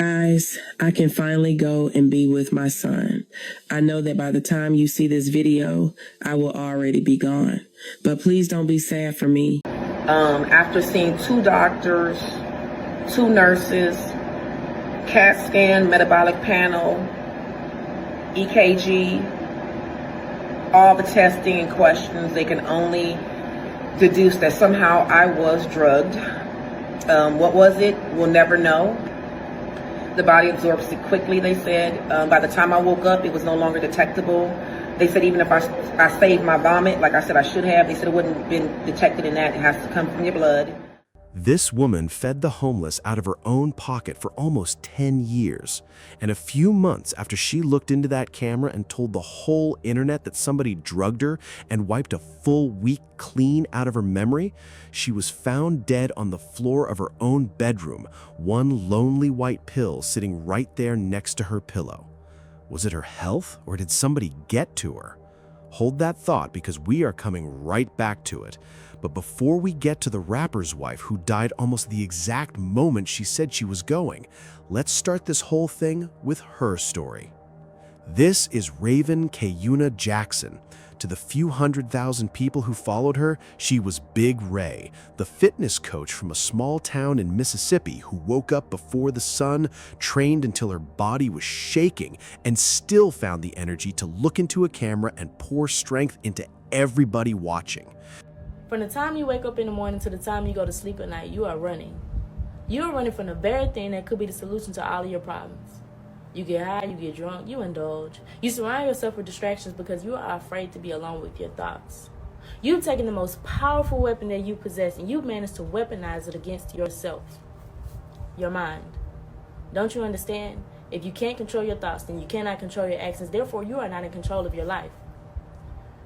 Guys, I can finally go and be with my son. I know that by the time you see this video, I will already be gone. But please don't be sad for me. After seeing 2 doctors, 2 nurses, CAT scan, metabolic panel, EKG, all the testing and questions, they can only deduce that somehow I was drugged. What was it? We'll never know. The body absorbs it quickly, they said. By the time I woke up, it was no longer detectable. They said even if I saved my vomit, like I said I should have, they said it wouldn't have been detected in that. It has to come from your blood. This woman fed the homeless out of her own pocket for almost 10 years. And a few months after she looked into that camera and told the whole internet that somebody drugged her and wiped a full week clean out of her memory, she was found dead on the floor of her own bedroom, one lonely white pill sitting right there next to her pillow. Was it her health, or did somebody get to her? Hold that thought, because we are coming right back to it. But before we get to the rapper's wife, who died almost the exact moment she said she was going, let's start this whole thing with her story. This is Raven Kayuna Jackson. To the few 100,000 people who followed her, she was Big Ray, the fitness coach from a small town in Mississippi who woke up before the sun, trained until her body was shaking, and still found the energy to look into a camera and pour strength into everybody watching. From the time you wake up in the morning to the time you go to sleep at night, you are running. You are running from the very thing that could be the solution to all of your problems. You get high, you get drunk, you indulge. You surround yourself with distractions because you are afraid to be alone with your thoughts. You've taken the most powerful weapon that you possess and you've managed to weaponize it against yourself, your mind. Don't you understand? If you can't control your thoughts, then you cannot control your actions. Therefore, you are not in control of your life.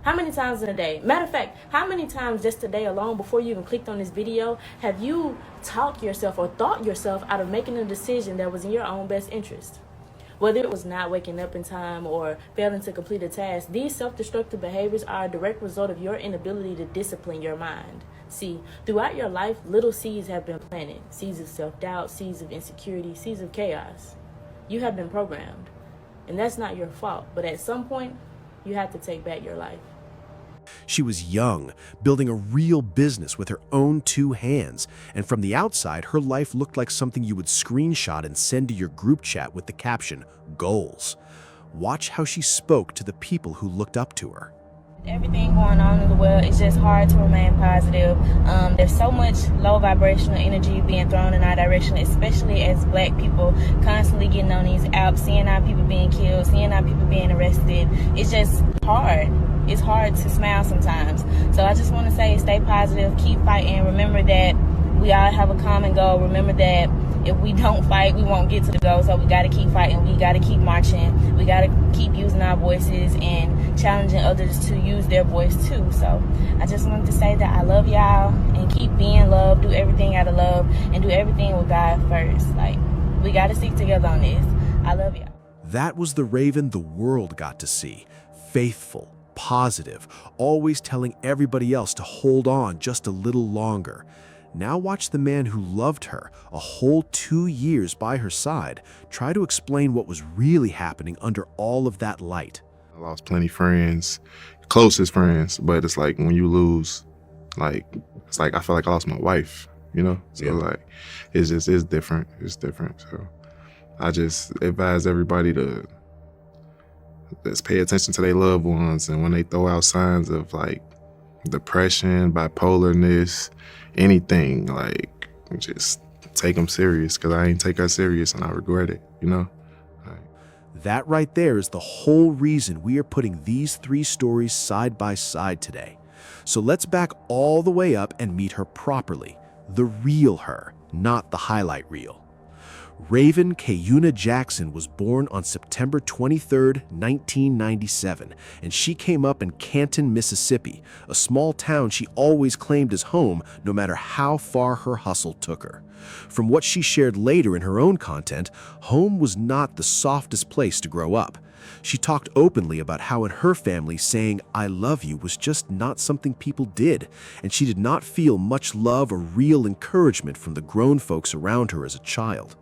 How many times in a day? Matter of fact, how many times just today alone, before you even clicked on this video, have you talked yourself or thought yourself out of making a decision that was in your own best interest? Whether it was not waking up in time or failing to complete a task, these self-destructive behaviors are a direct result of your inability to discipline your mind. See, throughout your life, little seeds have been planted. Seeds of self-doubt, seeds of insecurity, seeds of chaos. You have been programmed. And that's not your fault. But at some point, you have to take back your life. She was young, building a real business with her own 2 hands, and from the outside, her life looked like something you would screenshot and send to your group chat with the caption, "Goals." Watch how she spoke to the people who looked up to her. Everything going on in the world, it's just hard to remain positive. There's so much low vibrational energy being thrown in our direction, especially as Black people constantly getting on these apps, seeing our people being killed, seeing our people being arrested. It's just hard. It's hard to smile sometimes. So I just want to say, stay positive, keep fighting. Remember that we all have a common goal. Remember that if we don't fight, we won't get to the goal. So we got to keep fighting. We got to keep marching. We got to keep using our voices and challenging others to use their voice too. So I just wanted to say that I love y'all and keep being loved. Do everything out of love and do everything with God first. Like, we got to stick together on this. I love y'all. That was the Raven the world got to see. Faithful, positive, always telling everybody else to hold on just a little longer. Now watch the man who loved her a whole 2 years by her side try to explain what was really happening under all of that light. I lost plenty of friends, closest friends, but it's like when you lose, like, it's like I feel like I lost my wife, you know? So Yeah. like, it's different. It's different. So I just advise everybody to just pay attention to their loved ones, and when they throw out signs of like depression, bipolarness, anything, like, just take them serious, because I ain't take her serious and I regret it, you know? That right there is the whole reason we are putting these 3 stories side by side today. So let's back all the way up and meet her properly, the real her, not the highlight reel. Raven Kayuna Jackson was born on September 23, 1997, and she came up in Canton, Mississippi, a small town she always claimed as home no matter how far her hustle took her. From what she shared later in her own content, home was not the softest place to grow up. She talked openly about how in her family saying "I love you" was just not something people did, and she did not feel much love or real encouragement from the grown folks around her as a child.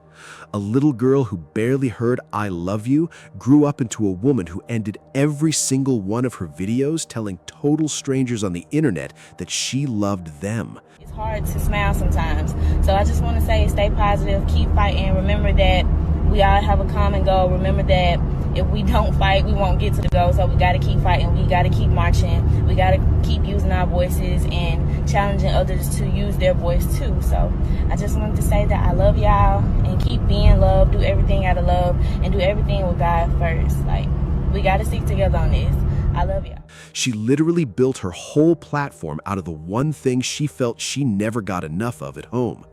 A little girl who barely heard "I love you" grew up into a woman who ended every single one of her videos telling total strangers on the internet that she loved them. It's hard to smile sometimes. So I just want to say, stay positive, keep fighting. Remember that we all have a common goal. Remember that if we don't fight, we won't get to the goal. So we got to keep fighting. We got to keep marching. We got to keep using our voices and challenging others to use their voice too. So I just wanted to say that I love y'all and keep being loved. Do everything out of love and do everything with God first. Like, we got to stick together on this. I love y'all. She literally built her whole platform out of the one thing she felt she never got enough of at home.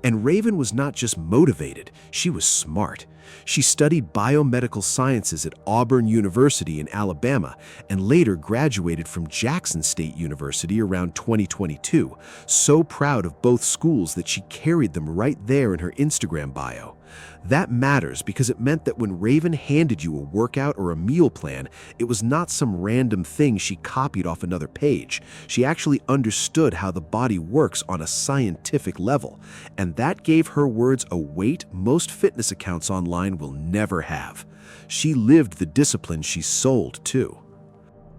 And Raven was not just motivated, she was smart. She studied biomedical sciences at Auburn University in Alabama and later graduated from Jackson State University around 2022, so proud of both schools that she carried them right there in her Instagram bio. That matters because it meant that when Raven handed you a workout or a meal plan, it was not some random thing she copied off another page. She actually understood how the body works on a scientific level, and that gave her words a weight most fitness accounts online will never have. She lived the discipline she sold, too.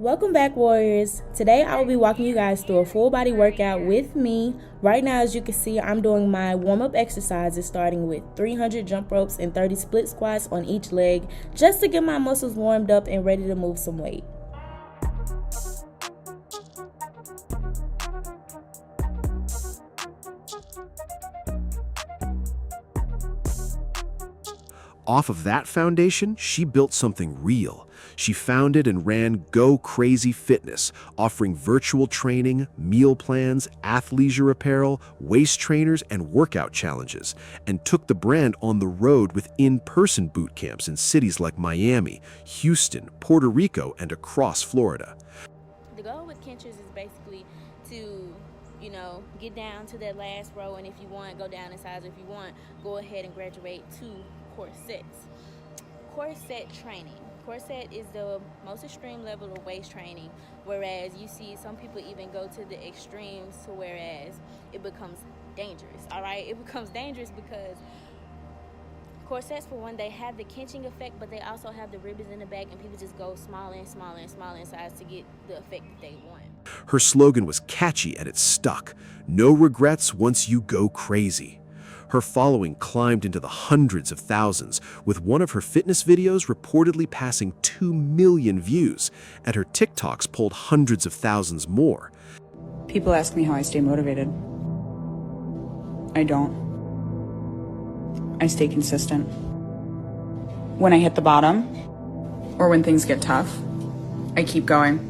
Welcome back, warriors. Today I will be walking you guys through a full body workout with me. Right now, as you can see, I'm doing my warm-up exercises, starting with 300 jump ropes and 30 split squats on each leg, just to get my muscles warmed up and ready to move some weight. Off of that foundation, she built something real. She founded and ran Go Crazy Fitness, offering virtual training, meal plans, athleisure apparel, waist trainers, and workout challenges, and took the brand on the road with in-person boot camps in cities like Miami, Houston, Puerto Rico, and across Florida. The goal with Kinchers is basically to, get down to that last row, and if you want, go down in size. If you want, go ahead and graduate to corsets. Corset training. Corset is the most extreme level of waist training, whereas you see some people even go to the extremes to whereas it becomes dangerous, all right? It becomes dangerous because corsets, for one, they have the cinching effect, but they also have the ribbons in the back, and people just go smaller and smaller and smaller in size to get the effect that they want. Her slogan was catchy and it stuck. No regrets once you go crazy. Her following climbed into the hundreds of thousands, with one of her fitness videos reportedly passing 2 million views, and her TikToks pulled hundreds of thousands more. People ask me how I stay motivated. I don't. I stay consistent. When I hit the bottom, or when things get tough, I keep going.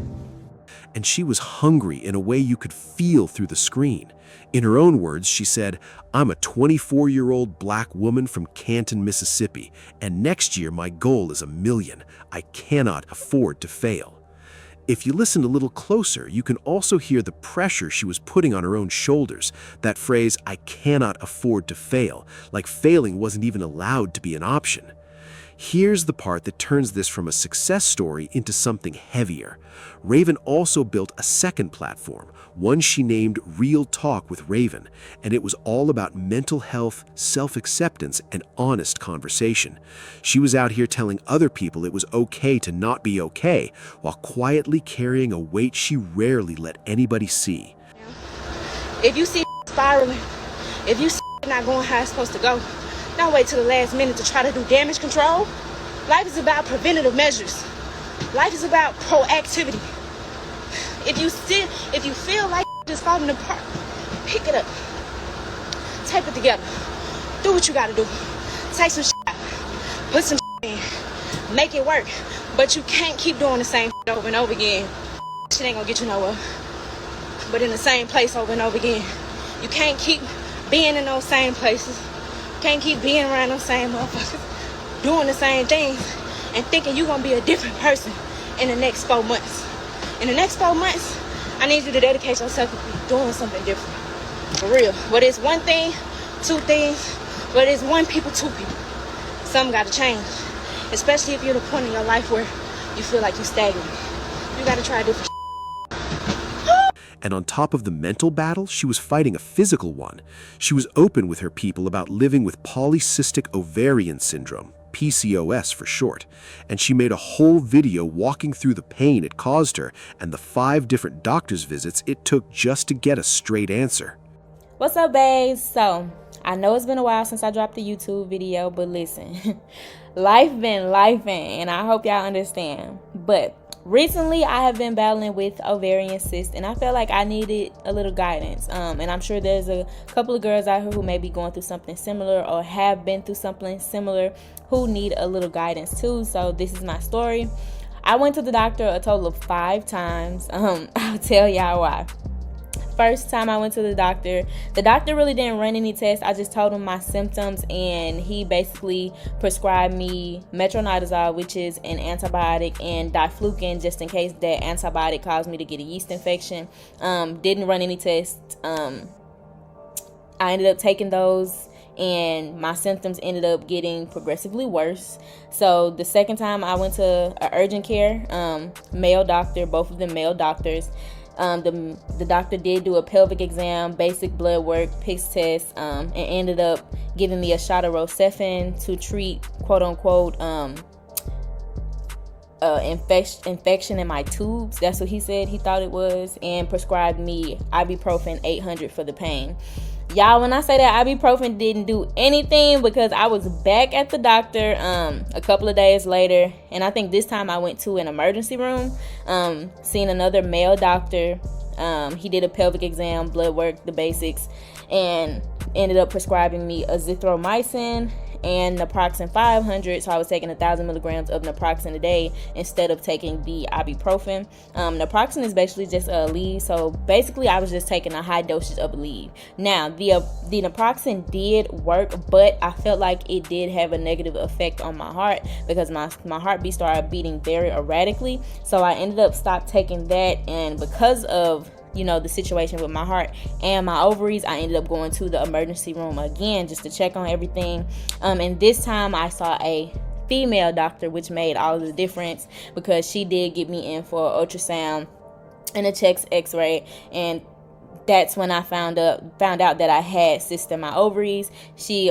And she was hungry in a way you could feel through the screen. In her own words, she said, "I'm a 24-year-old black woman from Canton, Mississippi, and next year my goal is 1 million. I cannot afford to fail." If you listen a little closer, you can also hear the pressure she was putting on her own shoulders. That phrase, "I cannot afford to fail," like failing wasn't even allowed to be an option. Here's the part that turns this from a success story into something heavier. Raven also built a second platform, one she named Real Talk with Raven, and it was all about mental health, self-acceptance, and honest conversation. She was out here telling other people it was okay to not be okay, while quietly carrying a weight she rarely let anybody see. If you see spiraling, if you see not going how it's supposed to go, don't wait till the last minute to try to do damage control. Life is about preventative measures. Life is about proactivity. If you feel like is falling apart, pick it up. Tape it together. Do what you gotta do. Take some out. Put some in. Make it work. But you can't keep doing the same over and over again. Shit ain't gonna get you nowhere. But in the same place over and over again. You can't keep being in those same places. Can't keep being around those same motherfuckers, doing the same things, and thinking you're gonna be a different person in the next 4 months. In the next 4 months, I need you to dedicate yourself to doing something different. For real. Whether it's one thing, 2 things, whether it's 1 people, 2 people. Something gotta change. Especially if you're at a point in your life where you feel like you're stagnant. You gotta try different. And on top of the mental battle, she was fighting a physical one. She was open with her people about living with polycystic ovarian syndrome, PCOS for short, and she made a whole video walking through the pain it caused her and the 5 different doctor's visits it took just to get a straight answer. What's up, babes? So, I know it's been a while since I dropped a YouTube video, but listen, life been lifing, and I hope y'all understand. But recently, I have been battling with ovarian cysts, and I felt like I needed a little guidance. And I'm sure there's a couple of girls out here who may be going through something similar or have been through something similar who need a little guidance too. So this is my story. I went to the doctor a total of 5 times. I'll tell y'all why. First time I went to the doctor really didn't run any tests. I just told him my symptoms, and he basically prescribed me metronidazole, which is an antibiotic, and diflucan, just in case that antibiotic caused me to get a yeast infection. Didn't run any tests. I ended up taking those, and my symptoms ended up getting progressively worse. So the second time I went to an urgent care, male doctor, both of them male doctors. The doctor did do a pelvic exam, basic blood work, PICS test, and ended up giving me a shot of Rocephin to treat, quote unquote, infection in my tubes. That's what he said he thought it was, and prescribed me ibuprofen 800 for the pain. Y'all, when I say that ibuprofen didn't do anything, because I was back at the doctor a couple of days later, and I think this time I went to an emergency room, seen another male doctor. He did a pelvic exam, blood work, the basics, and ended up prescribing me azithromycin and naproxen 500. So I was taking 1,000 milligrams of naproxen a day instead of taking the ibuprofen. Naproxen is basically just a Aleve, so basically I was just taking a high dosage of Aleve. Now the naproxen did work, but I felt like it did have a negative effect on my heart, because my heartbeat started beating very erratically. So I ended up stopped taking that, and because of the situation with my heart and my ovaries, I ended up going to the emergency room again just to check on everything. And this time I saw a female doctor, which made all of the difference, because she did get me in for an ultrasound and a chest x-ray, and that's when I found out that I had cysts in my ovaries. She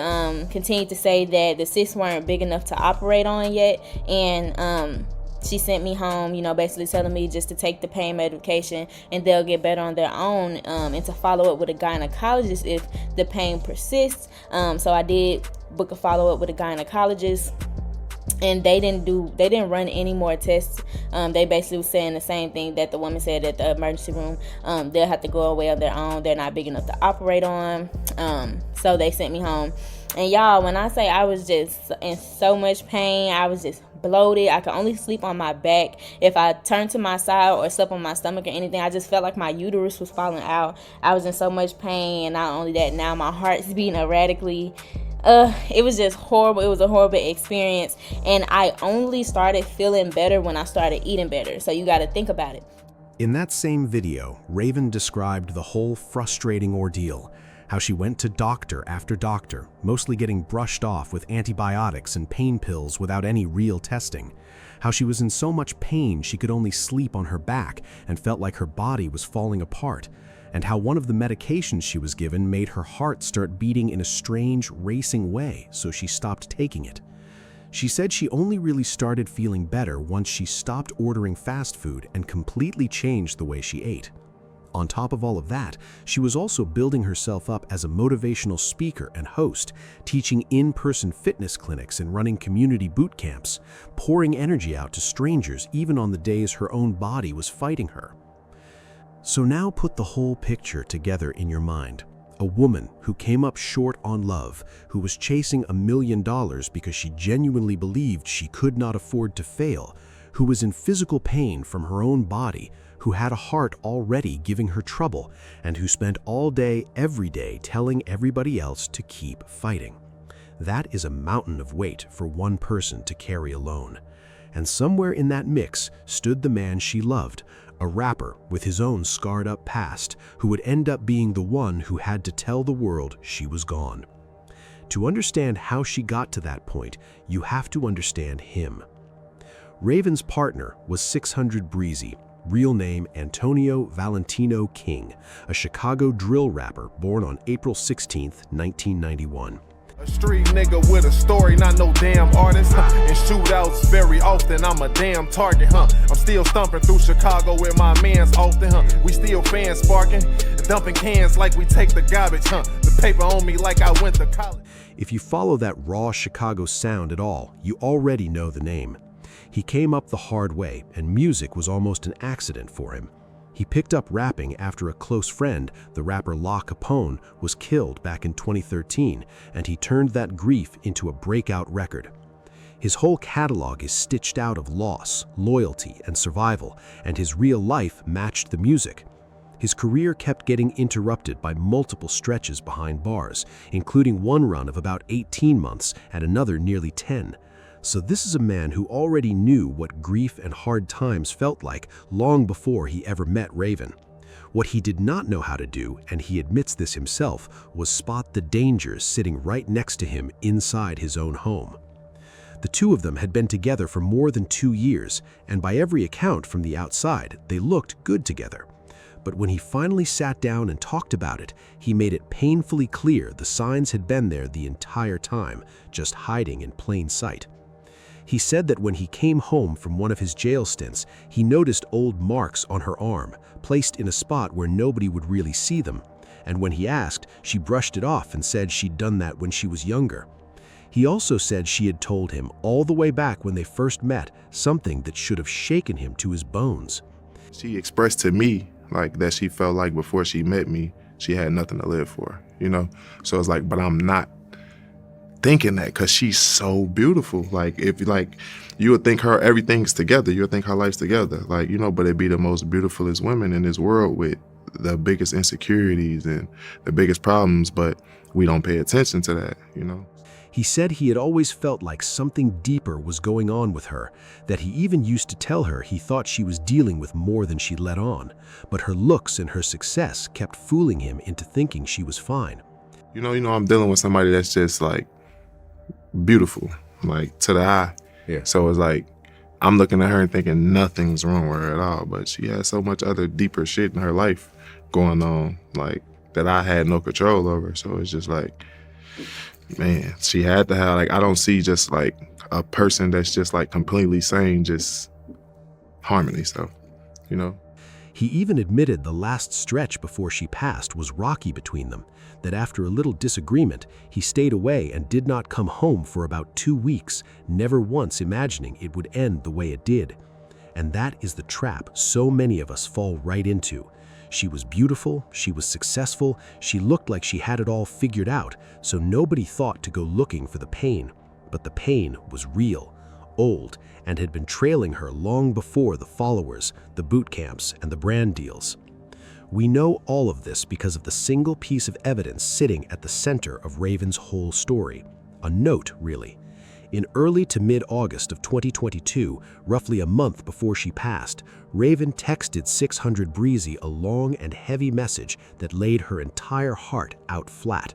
continued to say that the cysts weren't big enough to operate on yet, and she sent me home, basically telling me just to take the pain medication and they'll get better on their own, and to follow up with a gynecologist if the pain persists. So I did book a follow-up with a gynecologist, and they didn't run any more tests. They basically were saying the same thing that the woman said at the emergency room. They'll have to go away on their own. They're not big enough to operate on. So they sent me home. And y'all, when I say I was just in so much pain, I was just bloated. I could only sleep on my back. If I turned to my side or slept on my stomach or anything, I just felt like my uterus was falling out. I was in so much pain, and not only that, now my heart's beating erratically. It was just horrible. It was a horrible experience, and I only started feeling better when I started eating better. So you got to think about it. In that same video, Raven described the whole frustrating ordeal, how she went to doctor after doctor, mostly getting brushed off with antibiotics and pain pills without any real testing, how she was in so much pain she could only sleep on her back and felt like her body was falling apart, and how one of the medications she was given made her heart start beating in a strange, racing way, so she stopped taking it. She said she only really started feeling better once she stopped ordering fast food and completely changed the way she ate. On top of all of that, she was also building herself up as a motivational speaker and host, teaching in-person fitness clinics and running community boot camps, pouring energy out to strangers even on the days her own body was fighting her. So now put the whole picture together in your mind. A woman who came up short on love, who was chasing $1 million because she genuinely believed she could not afford to fail, who was in physical pain from her own body, who had a heart already giving her trouble, and who spent all day, every day, telling everybody else to keep fighting. That is a mountain of weight for one person to carry alone. And somewhere in that mix stood the man she loved, a rapper with his own scarred-up past, who would end up being the one who had to tell the world she was gone. To understand how she got to that point, you have to understand him. Raven's partner was 600 Breezy, Real name Antonio Valentino King, a Chicago drill rapper born on April 16, 1991. A street nigga with a story, not no damn artist. In shootouts very often, I'm a damn target, I'm still stomping through Chicago with my mans often, We still fans sparking, dumping cans like we take the garbage, The paper on me like I went to college. If you follow that raw Chicago sound at all, you already know the name. He came up the hard way, and music was almost an accident for him. He picked up rapping after a close friend, the rapper La Capone, was killed back in 2013, and he turned that grief into a breakout record. His whole catalog is stitched out of loss, loyalty, and survival, and his real life matched the music. His career kept getting interrupted by multiple stretches behind bars, including one run of about 18 months and another nearly 10. So this is a man who already knew what grief and hard times felt like long before he ever met Raven. What he did not know how to do, and he admits this himself, was spot the dangers sitting right next to him inside his own home. The two of them had been together for more than 2 years, and by every account from the outside, they looked good together. But when he finally sat down and talked about it, he made it painfully clear the signs had been there the entire time, just hiding in plain sight. He said that when he came home from one of his jail stints, he noticed old marks on her arm, placed in a spot where nobody would really see them, and when he asked, she brushed it off and said she'd done that when she was younger. He also said she had told him all the way back when they first met something that should have shaken him to his bones. She expressed to me like that she felt like before she met me, she had nothing to live for, So it's like, but I'm not thinking that because she's so beautiful. Like, if you would think her everything's together, you would think her life's together, but it'd be the most beautifulest women in this world with the biggest insecurities and the biggest problems, but we don't pay attention to that, He said he had always felt like something deeper was going on with her, that he even used to tell her he thought she was dealing with more than she let on, but her looks and her success kept fooling him into thinking she was fine. I'm dealing with somebody that's just like beautiful, like to the eye. Yeah. So it's like, I'm looking at her and thinking nothing's wrong with her at all, but she has so much other deeper shit in her life going on, like that I had no control over. So it's just like, man, she had to have, like, I don't see just like a person that's just like completely sane, just harmony stuff, He even admitted the last stretch before she passed was rocky between them, that after a little disagreement, he stayed away and did not come home for about 2 weeks, never once imagining it would end the way it did. And that is the trap so many of us fall right into. She was beautiful, she was successful, she looked like she had it all figured out, so nobody thought to go looking for the pain. But the pain was real, old, and had been trailing her long before the followers, the boot camps, and the brand deals. We know all of this because of the single piece of evidence sitting at the center of Raven's whole story. A note, really. In early to mid-August of 2022, roughly a month before she passed, Raven texted 600 Breezy a long and heavy message that laid her entire heart out flat.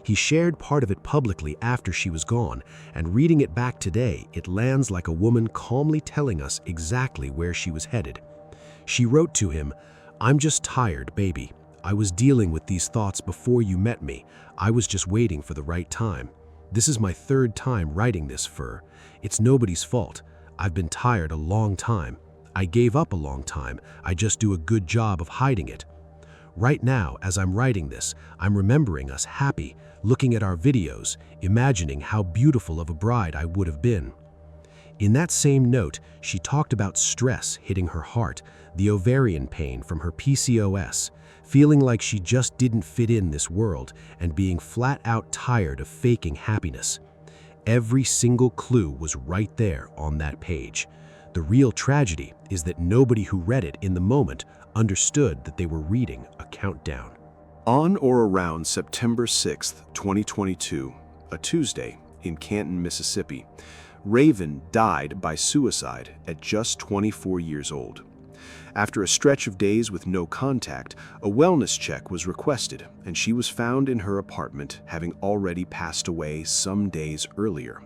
He shared part of it publicly after she was gone, and reading it back today, it lands like a woman calmly telling us exactly where she was headed. She wrote to him, "I'm just tired, baby. I was dealing with these thoughts before you met me. I was just waiting for the right time. This is my 3rd time writing this, Fur. It's nobody's fault. I've been tired a long time. I gave up a long time. I just do a good job of hiding it. Right now, as I'm writing this, I'm remembering us happy, looking at our videos, imagining how beautiful of a bride I would have been." In that same note, she talked about stress hitting her heart, the ovarian pain from her PCOS, feeling like she just didn't fit in this world, and being flat out tired of faking happiness. Every single clue was right there on that page. The real tragedy is that nobody who read it in the moment understood that they were reading a countdown. On or around September 6th, 2022, a Tuesday in Canton, Mississippi, Raven died by suicide at just 24 years old. After a stretch of days with no contact, a wellness check was requested, and she was found in her apartment, having already passed away some days earlier.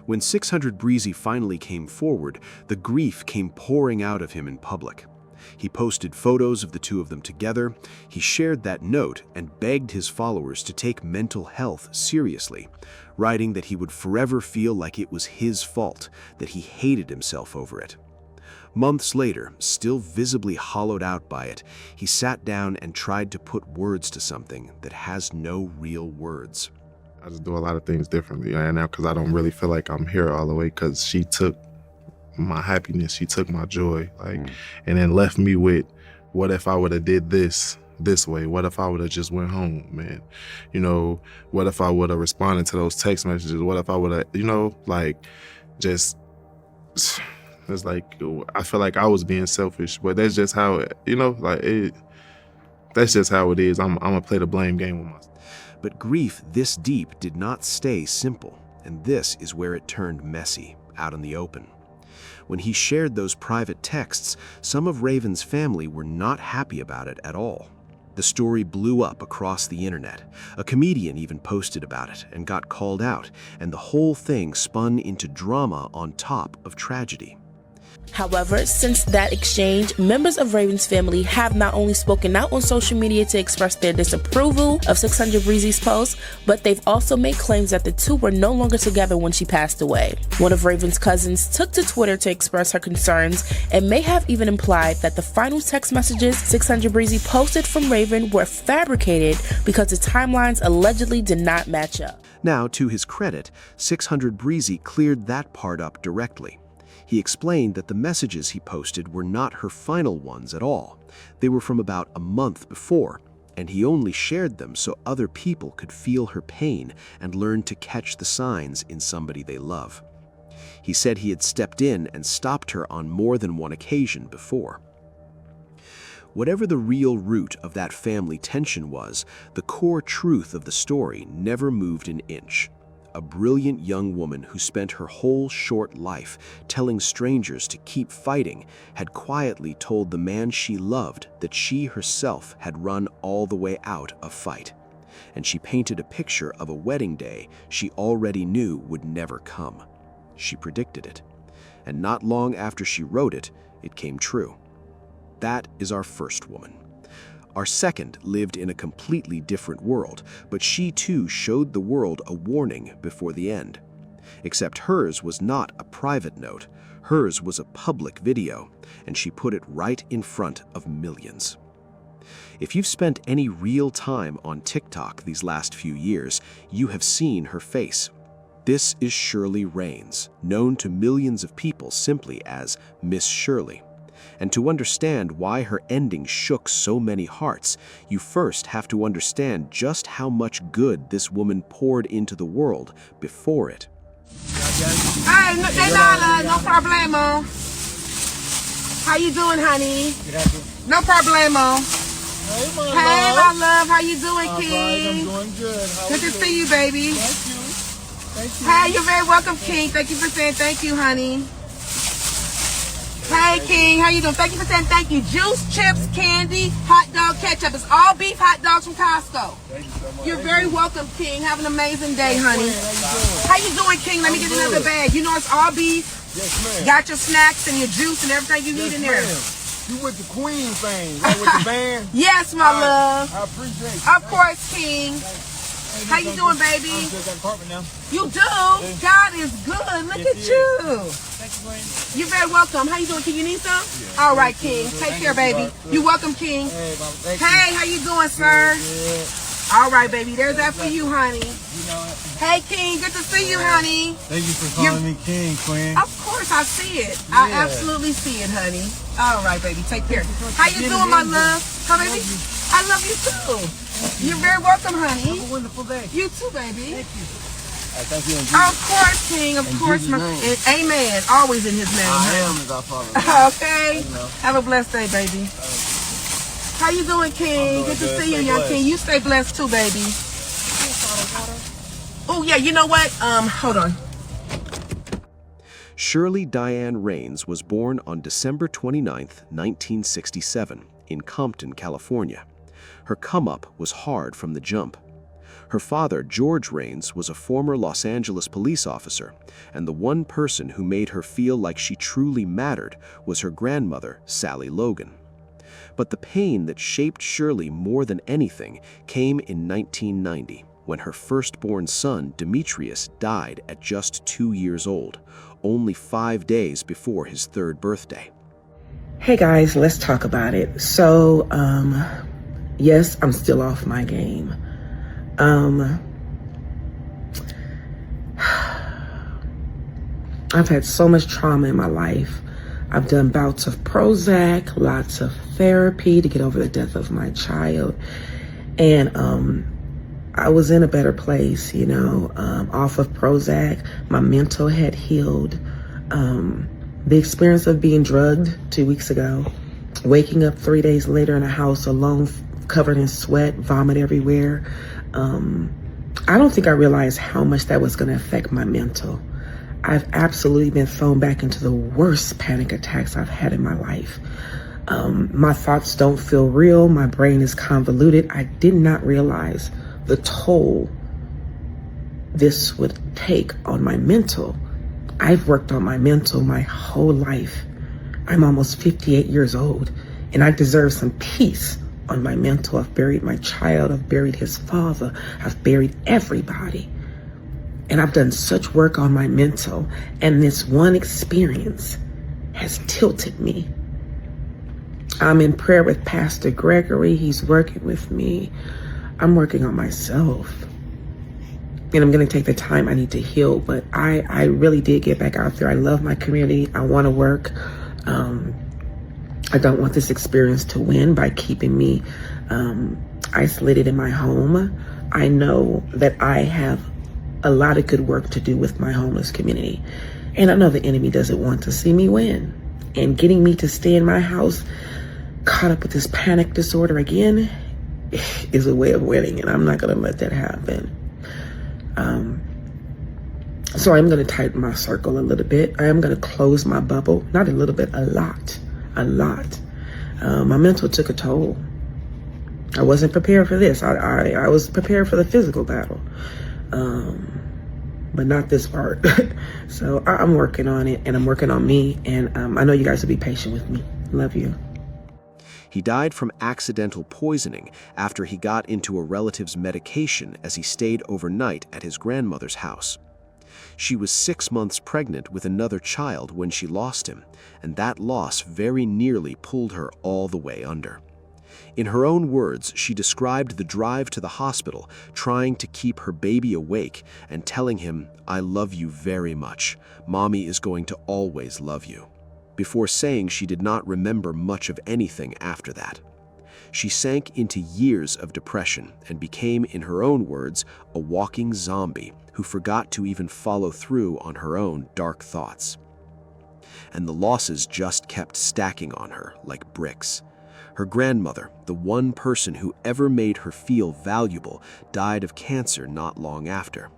When 600 Breezy finally came forward, the grief came pouring out of him in public. He posted photos of the two of them together, he shared that note and begged his followers to take mental health seriously, writing that he would forever feel like it was his fault, that he hated himself over it. Months later, still visibly hollowed out by it, he sat down and tried to put words to something that has no real words. I just do a lot of things differently right now because I don't really feel like I'm here all the way because she took my happiness, she took my joy, and then left me with, what if I would have did this way? What if I would have just went home, man? You know, what if I would have responded to those text messages? What if I would have, just, it's like, I feel like I was being selfish, but that's just how, that's just how it is. I'm gonna play the blame game with myself. But grief this deep did not stay simple, and this is where it turned messy, out in the open. When he shared those private texts, some of Raven's family were not happy about it at all. The story blew up across the internet. A comedian even posted about it and got called out, and the whole thing spun into drama on top of tragedy. However, since that exchange, members of Raven's family have not only spoken out on social media to express their disapproval of 600 Breezy's post, but they've also made claims that the two were no longer together when she passed away. One of Raven's cousins took to Twitter to express her concerns and may have even implied that the final text messages 600 Breezy posted from Raven were fabricated because the timelines allegedly did not match up. Now, to his credit, 600 Breezy cleared that part up directly. He explained that the messages he posted were not her final ones at all. They were from about a month before, and he only shared them so other people could feel her pain and learn to catch the signs in somebody they love. He said he had stepped in and stopped her on more than one occasion before. Whatever the real root of that family tension was, the core truth of the story never moved an inch. A brilliant young woman who spent her whole short life telling strangers to keep fighting had quietly told the man she loved that she herself had run all the way out a fight. And she painted a picture of a wedding day she already knew would never come. She predicted it. And not long after she wrote it, it came true. That is our first woman. Our second lived in a completely different world, but she too showed the world a warning before the end. Except hers was not a private note. Hers was a public video, and she put it right in front of millions. If you've spent any real time on TikTok these last few years, you have seen her face. This is Shirley Raines, known to millions of people simply as Miss Shirley. And to understand why her ending shook so many hearts, you first have to understand just how much good this woman poured into the world before it. Hey, no problemo. How you doing, honey? No problemo. Hey, my love. How you doing, King? I'm doing good. Good to see you, baby. Thank you. Hey, you're very welcome, King. Thank you for saying thank you, honey. Hey, King, how you doing? Thank you for saying thank you. Juice, chips, candy, hot dog, ketchup. It's all beef hot dogs from Costco. Thank you so much. You're very welcome, King. Have an amazing day, honey. How How you doing, King? Let me get another bag. You know it's all beef. Yes, ma'am. Got your snacks and your juice and everything you need in there. You with the Queen thing, right, with the band? Yes, my love. I appreciate it. Of course, King. How you doing, baby? I'm good. Got an apartment now. You do? God is good. Look at you. You're very welcome. How you doing, King? You need some? Yeah. All right, King. Take care, baby. You're welcome, King. Hey, mama, thank you. Hey, how you doing, sir? Good. All right, baby. There's that for you, honey. You know it. Hey, King. Good to see you, honey. Thank you for calling me King, Queen. Of course, I see it. I Yeah. absolutely see it, honey. All right, baby. Take care. How you doing, my love? Huh, baby? I love you, too. You're very welcome, honey. Have a wonderful day. You too, baby. Thank you. Thank you. Of course, King. Of In course, Jesus' my name. amen. Always in His name. I am as our Father. Okay. You know. Have a blessed day, baby. How you doing, King? I'm doing Good to good. see you, Stay young blessed. King. You stay blessed too, baby. Oh yeah. You know what? Hold on. Shirley Diane Raines was born on December 29, 1967, in Compton, California. Her come-up was hard from the jump. Her father, George Rains, was a former Los Angeles police officer, and the one person who made her feel like she truly mattered was her grandmother, Sally Logan. But the pain that shaped Shirley more than anything came in 1990, when her firstborn son, Demetrius, died at just 2 years old, only 5 days before his 3rd birthday. Hey guys, let's talk about it. So, yes, I'm still off my game. I've had so much trauma in my life. I've done bouts of Prozac, lots of therapy to get over the death of my child. And I was in a better place, you know, off of Prozac. My mental had healed. The experience of being drugged 2 weeks ago, waking up 3 days later in a house alone, covered in sweat, vomit everywhere. I don't think I realized how much that was going to affect my mental. I've absolutely been thrown back into the worst panic attacks I've had in my life. My thoughts don't feel real. My brain is convoluted. I did not realize the toll this would take on my mental. I've worked on my mental my whole life. I'm almost 58 years old, and I deserve some peace on my mental. I've buried my child. I've buried his father. I've buried everybody. And I've done such work on my mental, and this one experience has tilted me. I'm in prayer with Pastor Gregory. He's working with me. I'm working on myself. And I'm going to take the time I need to heal, but I really did get back out there. I love my community. I want to work. I don't want this experience to win by keeping me isolated in my home. I know that I have a lot of good work to do with my homeless community. And I know the enemy doesn't want to see me win. And getting me to stay in my house, caught up with this panic disorder again, is a way of winning, and I'm not going to let that happen. So I'm going to tighten my circle a little bit. I am going to close my bubble, not a little bit, a lot. My mental took a toll. I wasn't prepared for this. I was prepared for the physical battle, but not this part. So I'm working on it, and I'm working on me, and I know you guys will be patient with me. Love you. He died from accidental poisoning after he got into a relative's medication as he stayed overnight at his grandmother's house. She was 6 months pregnant with another child when she lost him, and that loss very nearly pulled her all the way under. In her own words, she described the drive to the hospital, trying to keep her baby awake and telling him, "I love you very much. Mommy is going to always love you," before saying she did not remember much of anything after that. She sank into years of depression and became, in her own words, a walking zombie who forgot to even follow through on her own dark thoughts. And the losses just kept stacking on her like bricks. Her grandmother, the one person who ever made her feel valuable, died of cancer not long after.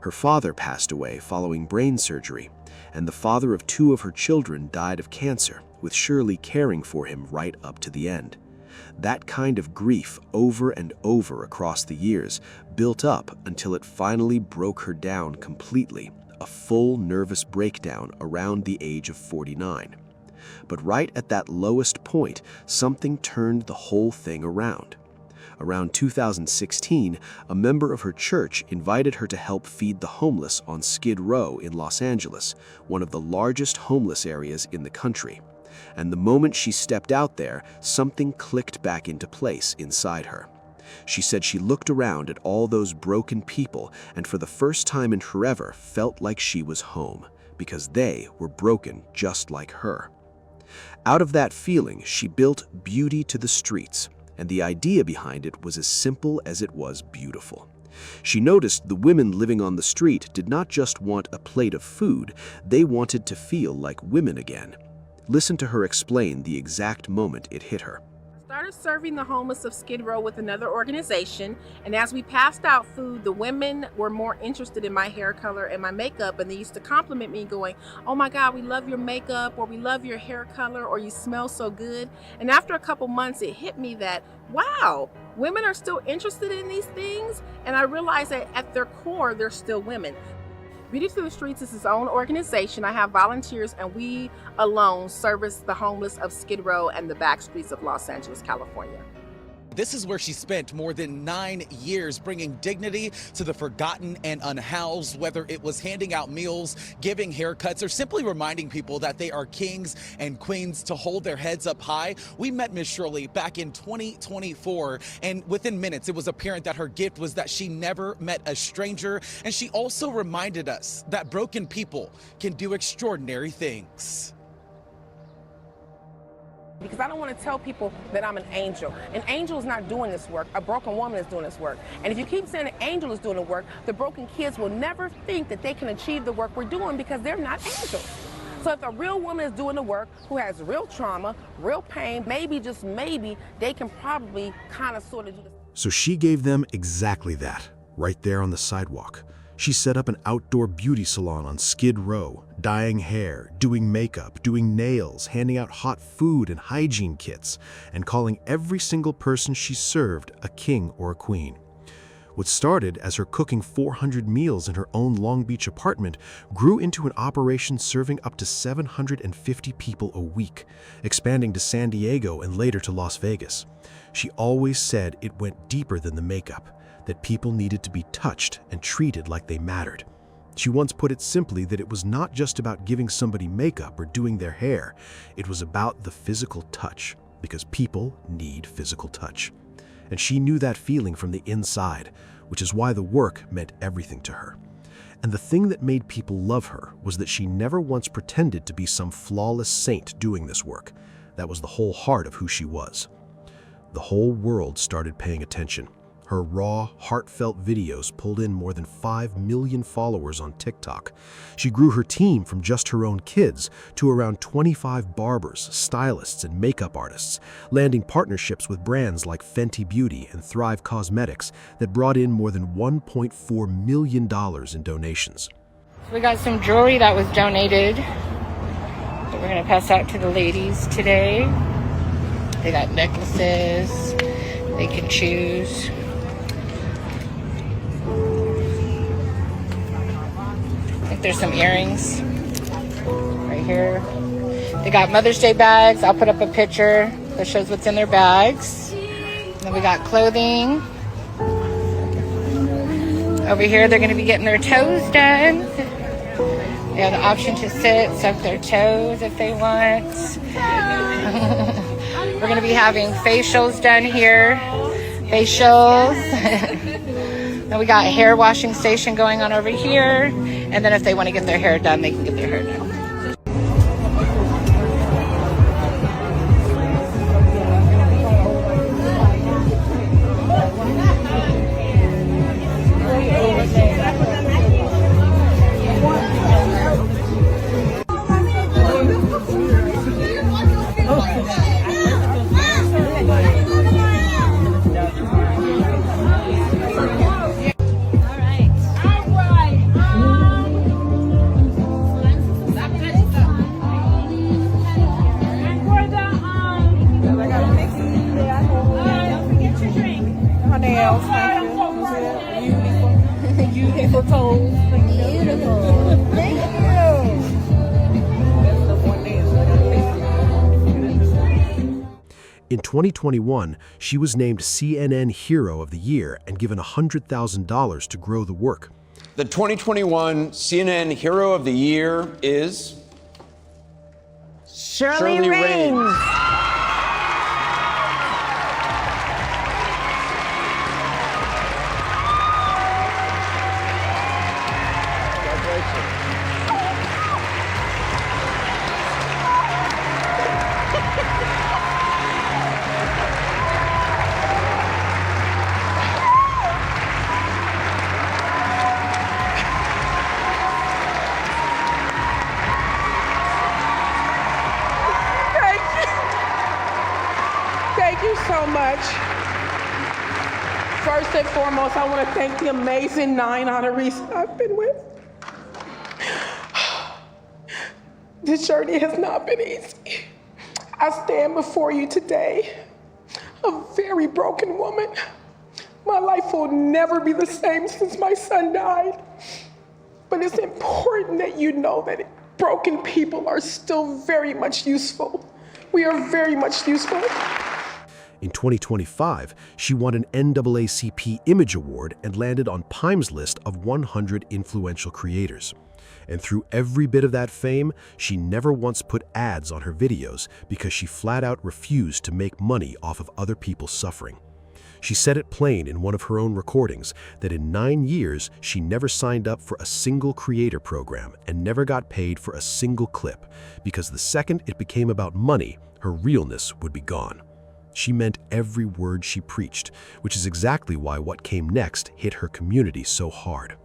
Her father passed away following brain surgery, and the father of 2 of her children died of cancer, with Shirley caring for him right up to the end. That kind of grief over and over across the years built up until it finally broke her down completely, a full nervous breakdown around the age of 49. But right at that lowest point, something turned the whole thing around. Around 2016, a member of her church invited her to help feed the homeless on Skid Row in Los Angeles, one of the largest homeless areas in the country. And the moment she stepped out there, something clicked back into place inside her. She said she looked around at all those broken people and for the first time in forever felt like she was home, because they were broken just like her. Out of that feeling, she built Beauty to the Streets, and the idea behind it was as simple as it was beautiful. She noticed the women living on the street did not just want a plate of food, they wanted to feel like women again. Listen to her explain the exact moment it hit her. I started serving the homeless of Skid Row with another organization, and as we passed out food, the women were more interested in my hair color and my makeup, and they used to compliment me going, "Oh my God, we love your makeup," or "We love your hair color," or "You smell so good." And after a couple months, it hit me that, wow, women are still interested in these things, and I realized that at their core, they're still women. Beauty to the Streets is its own organization. I have volunteers, and we alone service the homeless of Skid Row and the back streets of Los Angeles, California. This is where she spent more than 9 years bringing dignity to the forgotten and unhoused, whether it was handing out meals, giving haircuts, or simply reminding people that they are kings and queens to hold their heads up high. We met Miss Shirley back in 2024, and within minutes, it was apparent that her gift was that she never met a stranger, and she also reminded us that broken people can do extraordinary things. Because I don't want to tell people that I'm an angel. An angel is not doing this work. A broken woman is doing this work. And if you keep saying an angel is doing the work, the broken kids will never think that they can achieve the work we're doing because they're not angels. So if a real woman is doing the work, who has real trauma, real pain, maybe, just maybe, they can probably kind of sort of do this. So she gave them exactly that, right there on the sidewalk. She set up an outdoor beauty salon on Skid Row, dyeing hair, doing makeup, doing nails, handing out hot food and hygiene kits, and calling every single person she served a king or a queen. What started as her cooking 400 meals in her own Long Beach apartment grew into an operation serving up to 750 people a week, expanding to San Diego and later to Las Vegas. She always said it went deeper than the makeup, that people needed to be touched and treated like they mattered. She once put it simply that it was not just about giving somebody makeup or doing their hair, it was about the physical touch, because people need physical touch. And she knew that feeling from the inside, which is why the work meant everything to her. And the thing that made people love her was that she never once pretended to be some flawless saint doing this work. That was the whole heart of who she was. The whole world started paying attention. Her raw, heartfelt videos pulled in more than 5 million followers on TikTok. She grew her team from just her own kids to around 25 barbers, stylists, and makeup artists, landing partnerships with brands like Fenty Beauty and Thrive Cosmetics that brought in more than $1.4 million in donations. We got some jewelry that was donated that we're going to pass out to the ladies today. They got necklaces. They can choose. I think there's some earrings right here. They got Mother's Day bags. I'll put up a picture that shows what's in their bags. And then we got clothing. Over here, they're going to be getting their toes done. They have the option to sit, suck their toes if they want. We're going to be having facials done here. Facials. Then we got a hair washing station going on over here. And then if they want to get their hair done, they can get their hair done. Beautiful toes. Beautiful. Thank you. In 2021, she was named CNN Hero of the Year and given $100,000 to grow the work. The 2021 CNN Hero of the Year is Shirley Raines. so much. First and foremost, I want to thank the amazing 9 honorees I've been with. This journey has not been easy. I stand before you today, a very broken woman. My life will never be the same since my son died. But it's important that you know that broken people are still very much useful. We are very much useful. In 2025, she won an NAACP Image Award and landed on Time's list of 100 influential creators. And through every bit of that fame, she never once put ads on her videos because she flat out refused to make money off of other people's suffering. She said it plain in one of her own recordings that in 9 years, she never signed up for a single creator program and never got paid for a single clip because the second it became about money, her realness would be gone. She meant every word she preached, which is exactly why what came next hit her community so hard.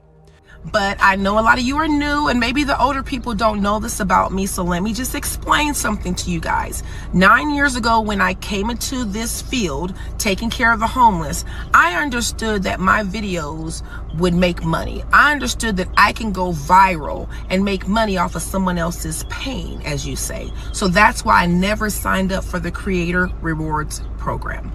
But I know a lot of you are new and maybe the older people don't know this about me, so let me just explain something to you guys. 9 years ago when I came into this field, taking care of the homeless, I understood that my videos would make money. I understood that I can go viral and make money off of someone else's pain, as you say. So that's why I never signed up for the Creator Rewards program.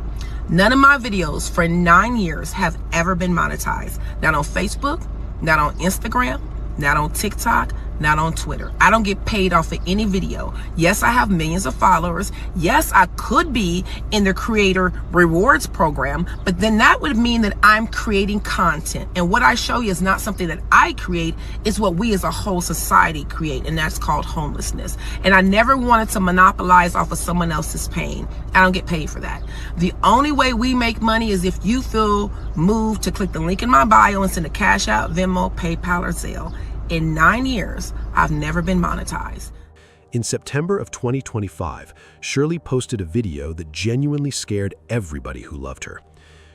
None of my videos for 9 years have ever been monetized. Not on Facebook, not on Instagram, not on TikTok, not on Twitter. I don't get paid off of any video. Yes, I have millions of followers. Yes, I could be in the Creator Rewards program, but then that would mean that I'm creating content. And what I show you is not something that I create, it's what we as a whole society create, and that's called homelessness. And I never wanted to monopolize off of someone else's pain. I don't get paid for that. The only way we make money is if you feel moved to click the link in my bio and send a Cash App, Venmo, PayPal, or Zelle. In 9 years, I've never been monetized. In September of 2025, Shirley posted a video that genuinely scared everybody who loved her.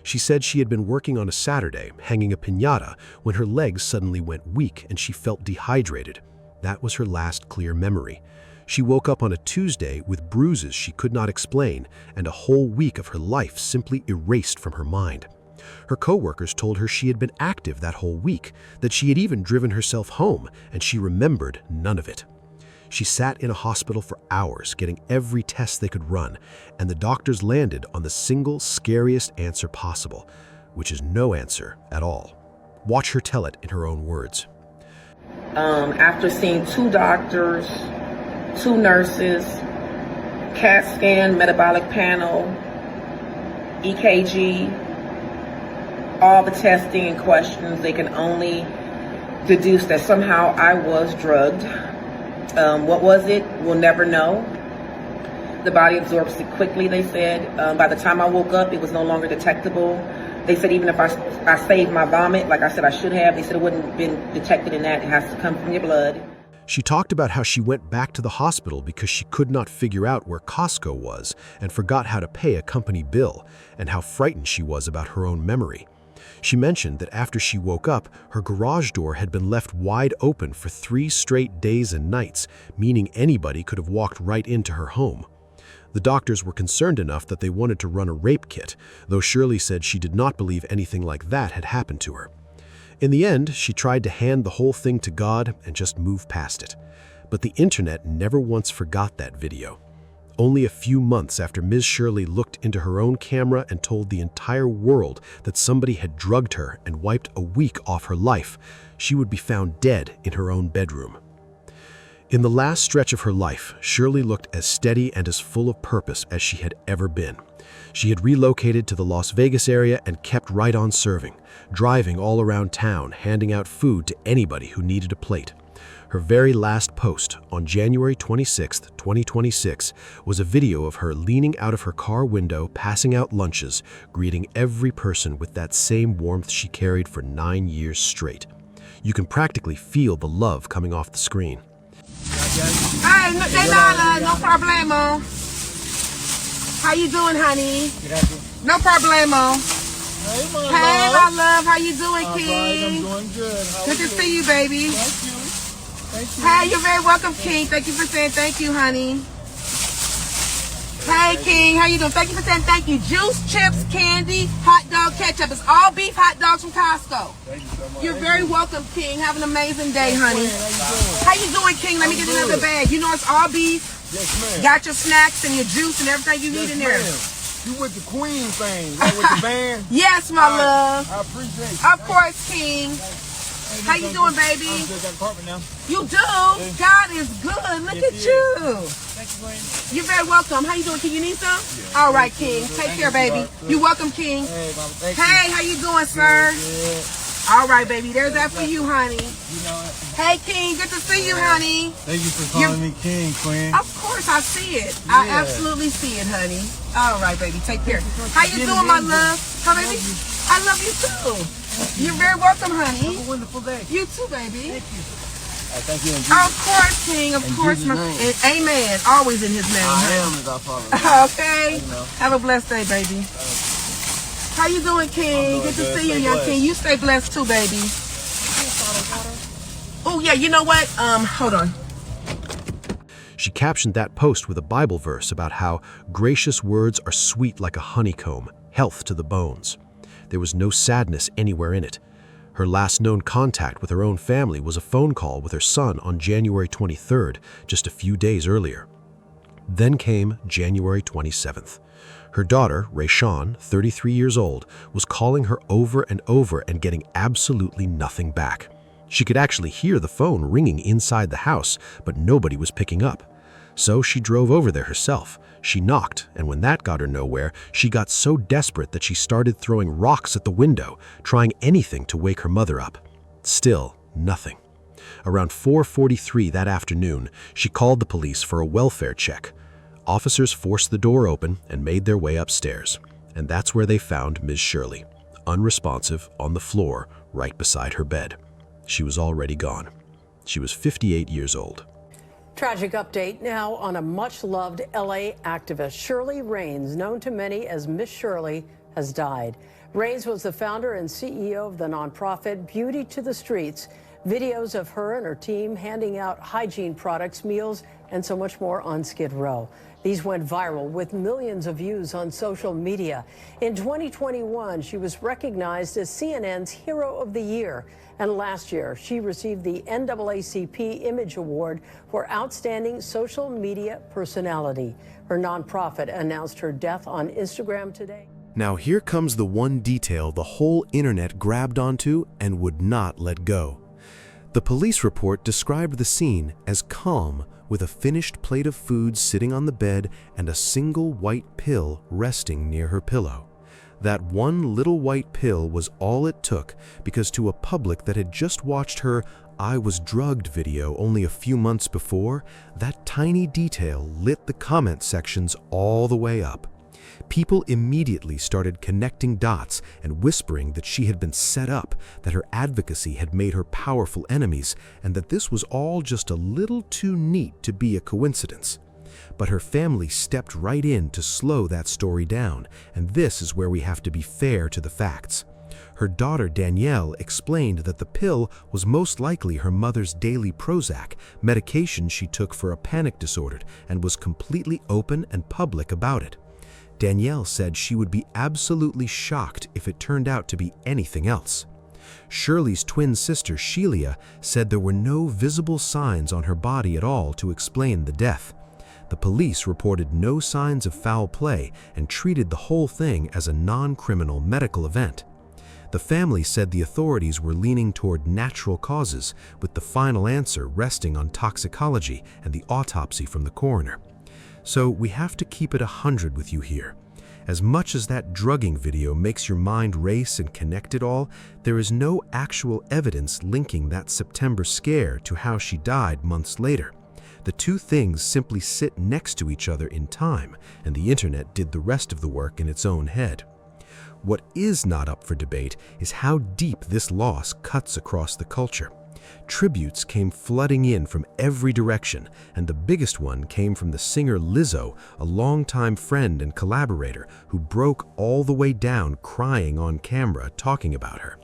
She said she had been working on a Saturday, hanging a piñata, when her legs suddenly went weak and she felt dehydrated. That was her last clear memory. She woke up on a Tuesday with bruises she could not explain and a whole week of her life simply erased from her mind. Her co-workers told her she had been active that whole week, that she had even driven herself home, and she remembered none of it. She sat in a hospital for hours, getting every test they could run, and the doctors landed on the single scariest answer possible, which is no answer at all. Watch her tell it in her own words. After seeing 2 doctors, 2 nurses, CAT scan, metabolic panel, EKG, all the testing and questions, they can only deduce that somehow I was drugged. What was it? We'll never know. The body absorbs it quickly, they said. By the time I woke up, it was no longer detectable. They said even if I saved my vomit, like I said I should have, they said it wouldn't have been detected in that. It has to come from your blood. She talked about how she went back to the hospital because she could not figure out where Costco was and forgot how to pay a company bill, and how frightened she was about her own memory. She mentioned that after she woke up, her garage door had been left wide open for 3 straight days and nights, meaning anybody could have walked right into her home. The doctors were concerned enough that they wanted to run a rape kit, though Shirley said she did not believe anything like that had happened to her. In the end, she tried to hand the whole thing to God and just move past it. But the internet never once forgot that video. Only a few months after Ms. Shirley looked into her own camera and told the entire world that somebody had drugged her and wiped a week off her life, she would be found dead in her own bedroom. In the last stretch of her life, Shirley looked as steady and as full of purpose as she had ever been. She had relocated to the Las Vegas area and kept right on serving, driving all around town, handing out food to anybody who needed a plate. Her very last post on January 26, 2026, was a video of her leaning out of her car window, passing out lunches, greeting every person with that same warmth she carried for 9 years straight. You can practically feel the love coming off the screen. Hey, no problemo. How you doing, honey? No problemo. Hey, my love. How you doing, King? I'm doing good. Good to see you, baby. Thank you. Thank you. Hey, you're very welcome, King. Thank you for saying thank you, honey. Hey, King, how you doing? Thank you for saying thank you. Juice, chips, candy, hot dog, ketchup. It's all beef hot dogs from Costco. Thank you so much. You're very welcome, King. Have an amazing day, honey. How you doing, King? Let me get another bag. You know it's all beef. Yes, ma'am. Got your snacks and your juice and everything you need in there. You with the queen thing, right, with the band? Yes, my love. I appreciate it. Of course, King. How you doing, baby? I'm just got apartment now. You do? God is good. Look at you. Thank you, Queen. You're very welcome. How you doing, King? You need some? Yeah. All right, King. Take care, baby. You're welcome, King. Hey, mama, thank you. Hey, how you doing, sir? Good. All right, baby. There's that for you, honey. You know it. Hey, King. Good to see you, honey. Thank you for calling me King, Queen. Of course, I see it. I absolutely see it, honey. All right, baby. Take care. How you doing, my love? Huh, baby? I love you, too. You're very welcome, honey. Have a wonderful day. You too, baby. Thank you. Thank you in Jesus. Of course, King. Of course. Jesus' name. Amen. Always in his name. I am as our Father. Okay. You know. Have a blessed day, baby. How you doing, King? Good to see you, young King. You stay blessed too, baby. Oh, yeah. You know what? Hold on. She captioned that post with a Bible verse about how gracious words are sweet like a honeycomb, health to the bones. There was no sadness anywhere in it. Her last known contact with her own family was a phone call with her son on January 23rd, just a few days earlier. Then came January 27th. Her daughter, Rayshawn, 33 years old, was calling her over and over and getting absolutely nothing back. She could actually hear the phone ringing inside the house, but nobody was picking up. So she drove over there herself. She knocked, and when that got her nowhere, she got so desperate that she started throwing rocks at the window, trying anything to wake her mother up. Still, nothing. Around 4:43 that afternoon, she called the police for a welfare check. Officers forced the door open and made their way upstairs, and that's where they found Ms. Shirley, unresponsive on the floor right beside her bed. She was already gone. She was 58 years old. Tragic update now on a much-loved LA activist. Shirley Raines, known to many as Miss Shirley, has died. Raines was the founder and CEO of the nonprofit Beauty to the Streets. Videos of her and her team handing out hygiene products, meals, and so much more on Skid Row. These went viral with millions of views on social media. In 2021, she was recognized as CNN's Hero of the Year. And last year, she received the NAACP Image Award for Outstanding Social Media Personality. Her nonprofit announced her death on Instagram today. Now here comes the one detail the whole internet grabbed onto and would not let go. The police report described the scene as calm, with a finished plate of food sitting on the bed and a single white pill resting near her pillow. That one little white pill was all it took, because to a public that had just watched her "I was drugged" video only a few months before, that tiny detail lit the comment sections all the way up. People immediately started connecting dots and whispering that she had been set up, that her advocacy had made her powerful enemies, and that this was all just a little too neat to be a coincidence. But her family stepped right in to slow that story down, and this is where we have to be fair to the facts. Her daughter Danielle explained that the pill was most likely her mother's daily Prozac, medication she took for a panic disorder, and was completely open and public about it. Danielle said she would be absolutely shocked if it turned out to be anything else. Shirley's twin sister, Sheila, said there were no visible signs on her body at all to explain the death. The police reported no signs of foul play and treated the whole thing as a non-criminal medical event. The family said the authorities were leaning toward natural causes, with the final answer resting on toxicology and the autopsy from the coroner. So we have to keep it 100 with you here. As much as that drugging video makes your mind race and connect it all, there is no actual evidence linking that September scare to how she died months later. The two things simply sit next to each other in time, and the internet did the rest of the work in its own head. What is not up for debate is how deep this loss cuts across the culture. Tributes came flooding in from every direction, and the biggest one came from the singer Lizzo, a longtime friend and collaborator who broke all the way down crying on camera talking about her.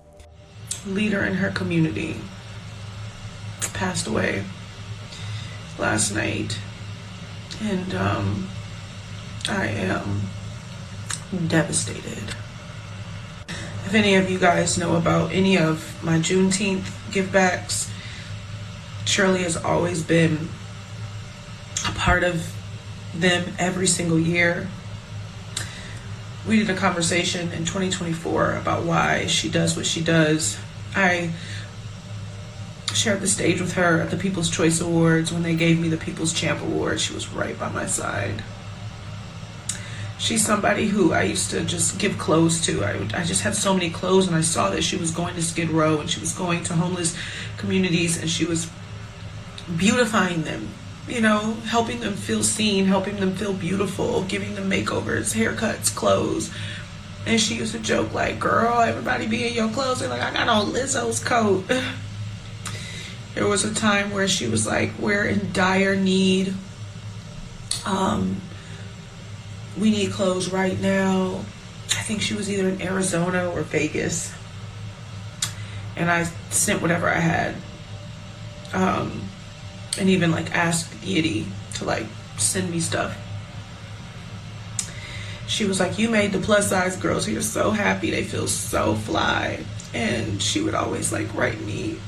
Leader in her community passed away last night, and I am devastated. If any of you guys know about any of my Juneteenth givebacks, Shirley has always been a part of them every single year. We did a conversation in 2024 about why she does what she does. I shared the stage with her at the People's Choice Awards when they gave me the People's Champ Award. She was right by my side. She's somebody who I used to just give clothes to. I just had so many clothes, and I saw that she was going to Skid Row and she was going to homeless communities and she was beautifying them, you know, helping them feel seen, helping them feel beautiful, giving them makeovers, haircuts, clothes. And she used to joke like, girl, everybody be in your clothes. And like, I got on Lizzo's coat. There was a time where she was like, we're in dire need. We need clothes right now. I think she was either in Arizona or Vegas. And I sent whatever I had. And even like asked Yiddy to like send me stuff. She was like, you made the plus size girls here so happy. They feel so fly. And she would always like write me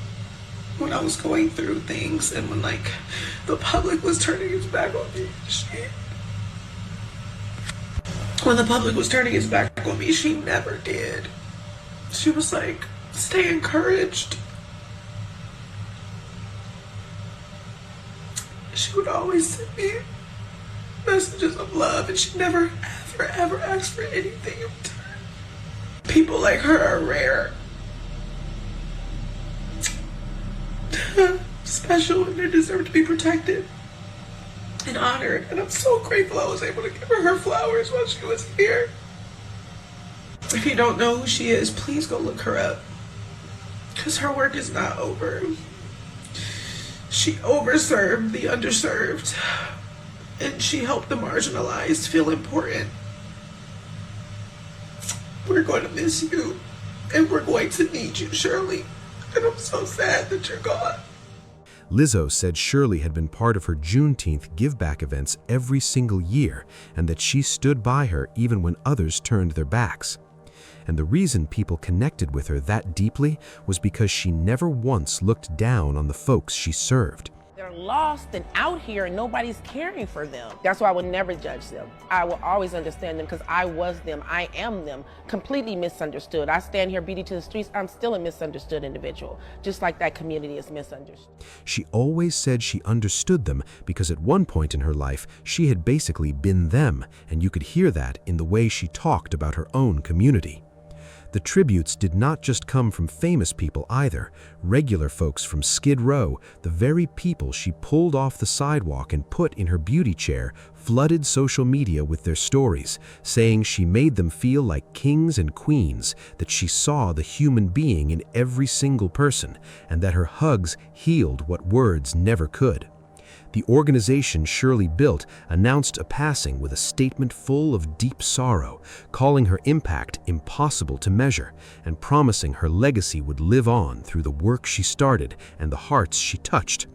when I was going through things and when like the public was turning its back on me. When the public was turning its back on me, she never did. She was like, stay encouraged. She would always send me messages of love, and she never, ever asked for anything in return. People like her are rare. Special, and they deserve to be protected and honored. And I'm so grateful I was able to give her flowers while she was here. If you don't know who she is, please go look her up, because her work is not over. She overserved the underserved, and she helped the marginalized feel important. We're going to miss you, and we're going to need you, Shirley. And I'm so sad that you're gone. Lizzo said Shirley had been part of her Juneteenth give-back events every single year, and that she stood by her even when others turned their backs. And the reason people connected with her that deeply was because she never once looked down on the folks she served. They're lost and out here and nobody's caring for them. That's why I would never judge them. I will always understand them because I was them. I am them. Completely misunderstood. I stand here beating to the streets. I'm still a misunderstood individual, just like that community is misunderstood. She always said she understood them because at one point in her life, she had basically been them, and you could hear that in the way she talked about her own community. The tributes did not just come from famous people either. Regular folks from Skid Row, the very people she pulled off the sidewalk and put in her beauty chair, flooded social media with their stories, saying she made them feel like kings and queens, that she saw the human being in every single person, and that her hugs healed what words never could. The organization Shirley built announced a passing with a statement full of deep sorrow, calling her impact impossible to measure, and promising her legacy would live on through the work she started and the hearts she touched.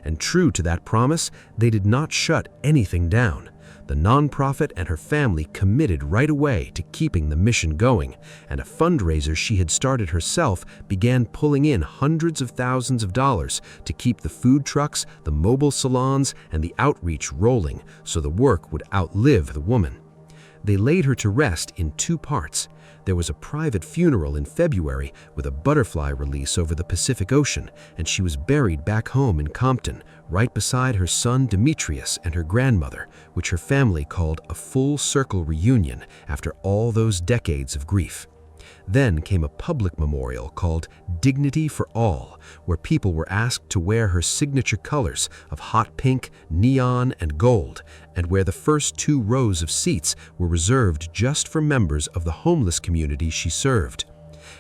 And true to that promise, they did not shut anything down. The nonprofit and her family committed right away to keeping the mission going, and a fundraiser she had started herself began pulling in hundreds of thousands of dollars to keep the food trucks, the mobile salons, and the outreach rolling so the work would outlive the woman. They laid her to rest in 2 parts. There was a private funeral in February with a butterfly release over the Pacific Ocean, and she was buried back home in Compton, right beside her son Demetrius and her grandmother, which her family called a full circle reunion after all those decades of grief. Then came a public memorial called Dignity for All, where people were asked to wear her signature colors of hot pink, neon, and gold, and where the first 2 rows of seats were reserved just for members of the homeless community she served.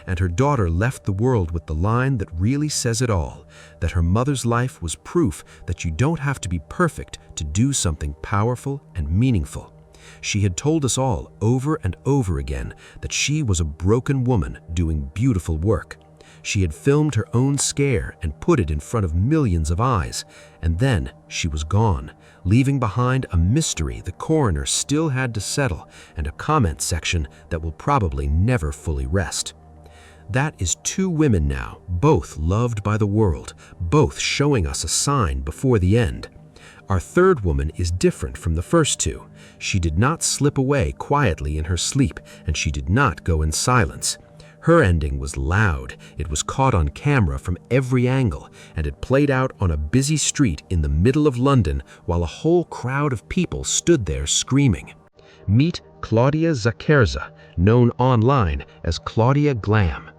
And her daughter left the world with the line that really says it all, that her mother's life was proof that you don't have to be perfect to do something powerful and meaningful. She had told us all over and over again that she was a broken woman doing beautiful work. She had filmed her own scare and put it in front of millions of eyes, and then she was gone, leaving behind a mystery the coroner still had to settle and a comment section that will probably never fully rest. That is 2 women now, both loved by the world, both showing us a sign before the end. Our third woman is different from the first 2. She did not slip away quietly in her sleep, and she did not go in silence. Her ending was loud. It was caught on camera from every angle, and it played out on a busy street in the middle of London while a whole crowd of people stood there screaming. Meet Claudia Zakerza, known online as Claudia Glam.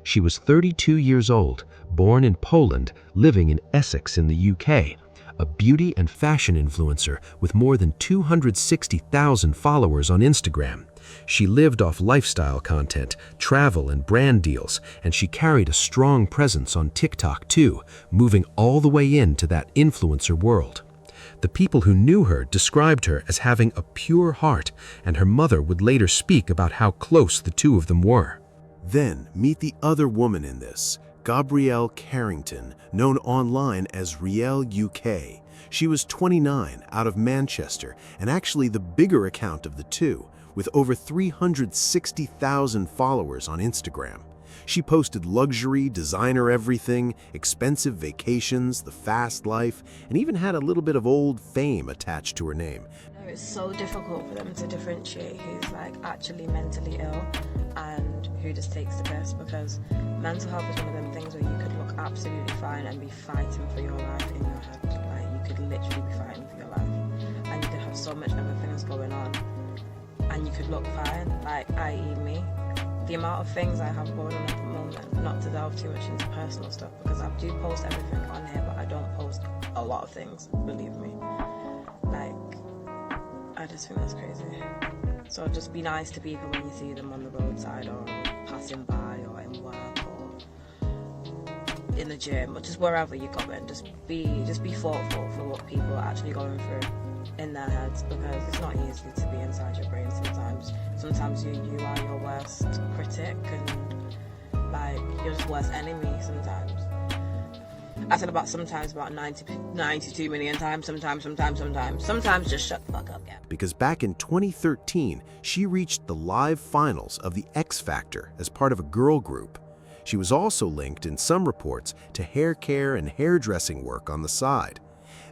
She was 32 years old, born in Poland, living in Essex in the UK, a beauty and fashion influencer with more than 260,000 followers on Instagram. She lived off lifestyle content, travel and brand deals, and she carried a strong presence on TikTok too, moving all the way into that influencer world. The people who knew her described her as having a pure heart, and her mother would later speak about how close the 2 of them were. Then meet the other woman in this, Gabrielle Carrington, known online as Riel UK. She was 29, out of Manchester, and actually the bigger account of the 2, with over 360,000 followers on Instagram. She posted luxury, designer everything, expensive vacations, the fast life, and even had a little bit of old fame attached to her name. It's so difficult for them to differentiate who's like actually mentally ill and who just takes the piss, because mental health is one of them things where you could look absolutely fine and be fighting for your life in your head. Like, you could literally be fighting for your life, and you could have so much other things going on and you could look fine, like i.e. me. The amount of things I have going on at the moment, not to delve too much into personal stuff, because I do post everything on here, but I don't post a lot of things, believe me. Like, I just think that's crazy. So just be nice to people when you see them on the roadside or passing by or in work or in the gym or just wherever you're going. Just be thoughtful for what people are actually going through in their heads, because it's not easy to be inside your brain sometimes. Sometimes you are your worst critic and like your worst enemy sometimes. I said about sometimes about 92 million times, sometimes just shut the fuck up, yeah. Because back in 2013, she reached the live finals of the X Factor as part of a girl group. She was also linked in some reports to hair care and hairdressing work on the side.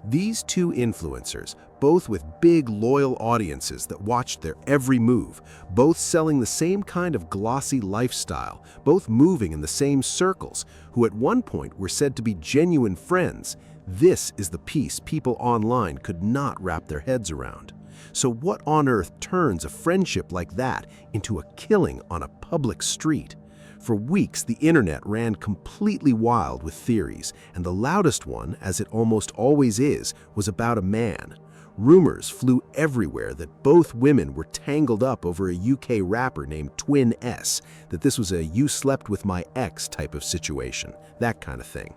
These 2 influencers, both with big loyal audiences that watched their every move, both selling the same kind of glossy lifestyle, both moving in the same circles, who at one point were said to be genuine friends, this is the piece people online could not wrap their heads around. So what on earth turns a friendship like that into a killing on a public street? For weeks, the internet ran completely wild with theories, and the loudest one, as it almost always is, was about a man. Rumors flew everywhere that both women were tangled up over a UK rapper named Twin S, that this was a "you slept with my ex" type of situation, that kind of thing.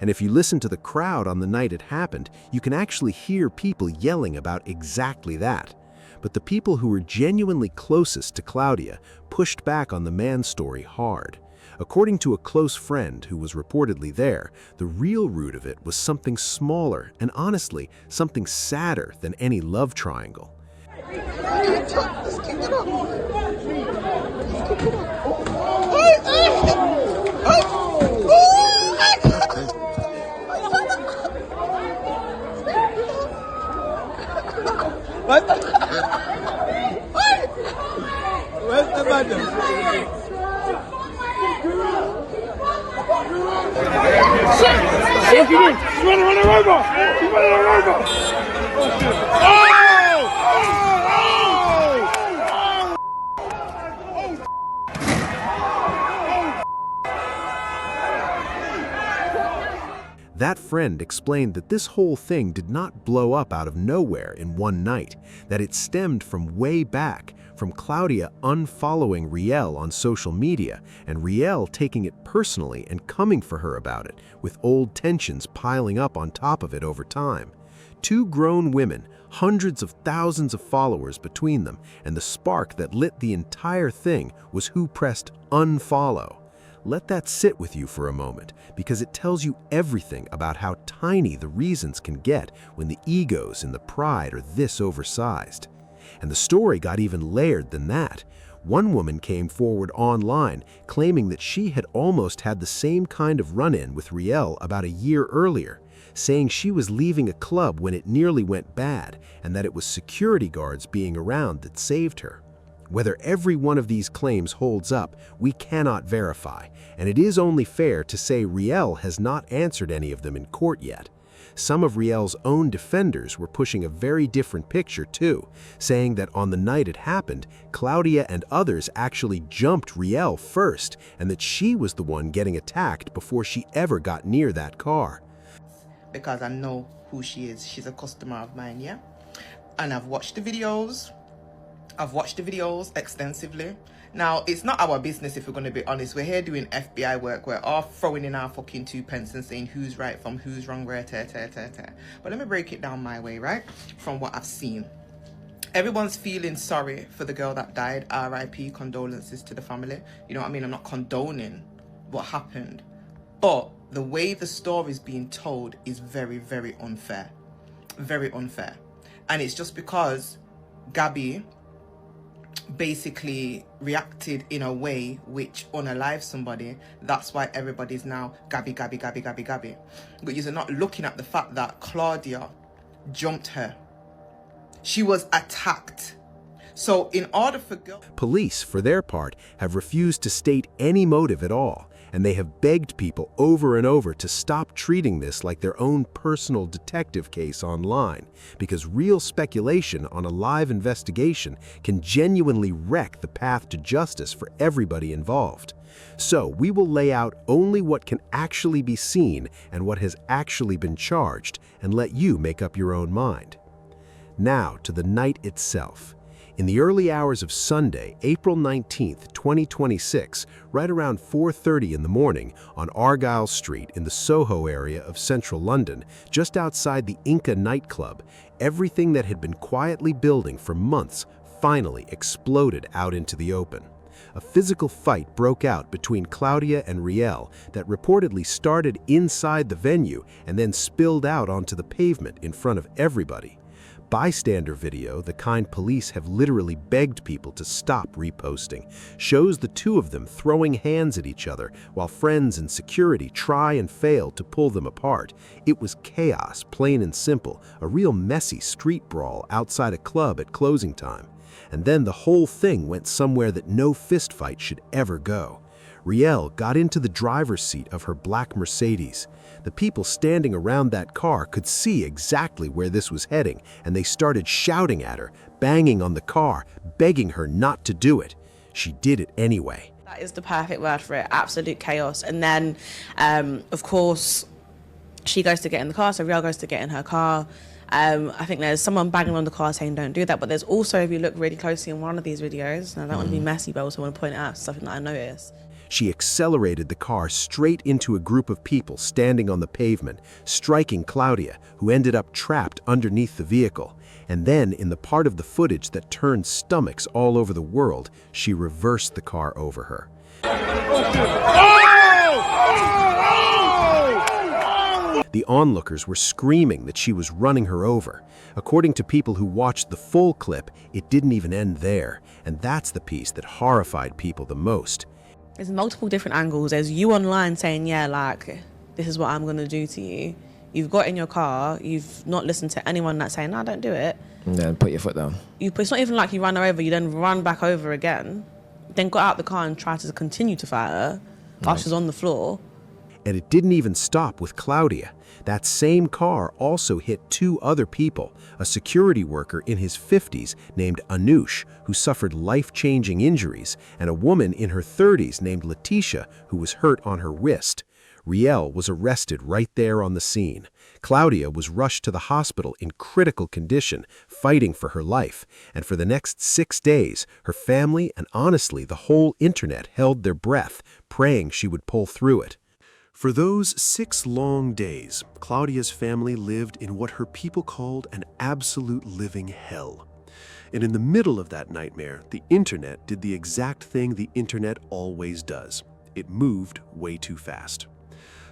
And if you listen to the crowd on the night it happened, you can actually hear people yelling about exactly that. But the people who were genuinely closest to Claudia pushed back on the man's story hard. According to a close friend who was reportedly there, the real root of it was something smaller and honestly, something sadder than any love triangle. That friend explained that this whole thing did not blow up out of nowhere in one night, that it stemmed from way back, from Claudia unfollowing Riel on social media and Riel taking it personally and coming for her about it, with old tensions piling up on top of it over time. Two grown women, hundreds of thousands of followers between them, and the spark that lit the entire thing was who pressed unfollow. Let that sit with you for a moment, because it tells you everything about how tiny the reasons can get when the egos and the pride are this oversized. And the story got even layered than that. One woman came forward online claiming that she had almost had the same kind of run-in with Riel about a year earlier, saying she was leaving a club when it nearly went bad and that it was security guards being around that saved her. Whether every one of these claims holds up, we cannot verify, and it is only fair to say Riel has not answered any of them in court yet. Some of Riel's own defenders were pushing a very different picture too, saying that on the night it happened, Claudia and others actually jumped Riel first, and that she was the one getting attacked before she ever got near that car. Because I know who she is. She's a customer of mine, yeah? And I've watched the videos. I've watched the videos extensively. Now, it's not our business if we're going to be honest. We're here doing FBI work. We're all throwing in our fucking 2 pence and saying who's right from who's wrong, where, But let me break it down my way, right? From what I've seen. Everyone's feeling sorry for the girl that died. RIP, condolences to the family. You know what I mean? I'm not condoning what happened. But the way the story is being told is very, very unfair. Very unfair. And it's just because Gabby basically reacted in a way which unalived somebody. That's why everybody's now Gabby. But you're not looking at the fact that Claudia jumped her. She was attacked. So in order for Police, for their part, have refused to state any motive at all, and they have begged people over and over to stop treating this like their own personal detective case online, because real speculation on a live investigation can genuinely wreck the path to justice for everybody involved. So we will lay out only what can actually be seen and what has actually been charged, and let you make up your own mind. Now to the night itself. In the early hours of Sunday, April 19th, 2026, right around 4:30 in the morning on Argyle Street in the Soho area of central London, just outside the Inca nightclub, everything that had been quietly building for months finally exploded out into the open. A physical fight broke out between Claudia and Riel that reportedly started inside the venue and then spilled out onto the pavement in front of everybody. Bystander video, the kind police have literally begged people to stop reposting, shows the two of them throwing hands at each other while friends and security try and fail to pull them apart. It was chaos, plain and simple, a real messy street brawl outside a club at closing time. And then the whole thing went somewhere that no fistfight should ever go. Riel got into the driver's seat of her black Mercedes. The people standing around that car could see exactly where this was heading, and they started shouting at her, banging on the car, begging her not to do it. She did it anyway. That is the perfect word for it, absolute chaos. And then, of course, she goes to get in the car, so Riel goes to get in her car. I think there's someone banging on the car saying don't do that, but there's also, if you look really closely in one of these videos, and I don't want to be messy, but I also want to point out something that I noticed. She accelerated the car straight into a group of people standing on the pavement, striking Claudia, who ended up trapped underneath the vehicle. And then, in the part of the footage that turned stomachs all over the world, she reversed the car over her. The onlookers were screaming that she was running her over. According to people who watched the full clip, it didn't even end there, and that's the piece that horrified people the most. There's multiple different angles. There's you online saying, yeah, like, this is what I'm going to do to you. You've got in your car, you've not listened to anyone that's saying, no, don't do it. And then put your foot down. It's not even like you ran her over, you then run back over again, then got out the car and tried to continue to fight her while she's on the floor. And it didn't even stop with Claudia. That same car also hit 2 other people, a security worker in his 50s named Anush, who suffered life-changing injuries, and a woman in her 30s named Letitia, who was hurt on her wrist. Riel was arrested right there on the scene. Claudia was rushed to the hospital in critical condition, fighting for her life. And for the next 6 days, her family and honestly the whole internet held their breath, praying she would pull through it. For those 6 long days, Claudia's family lived in what her people called an absolute living hell. And in the middle of that nightmare, the internet did the exact thing the internet always does. It moved way too fast.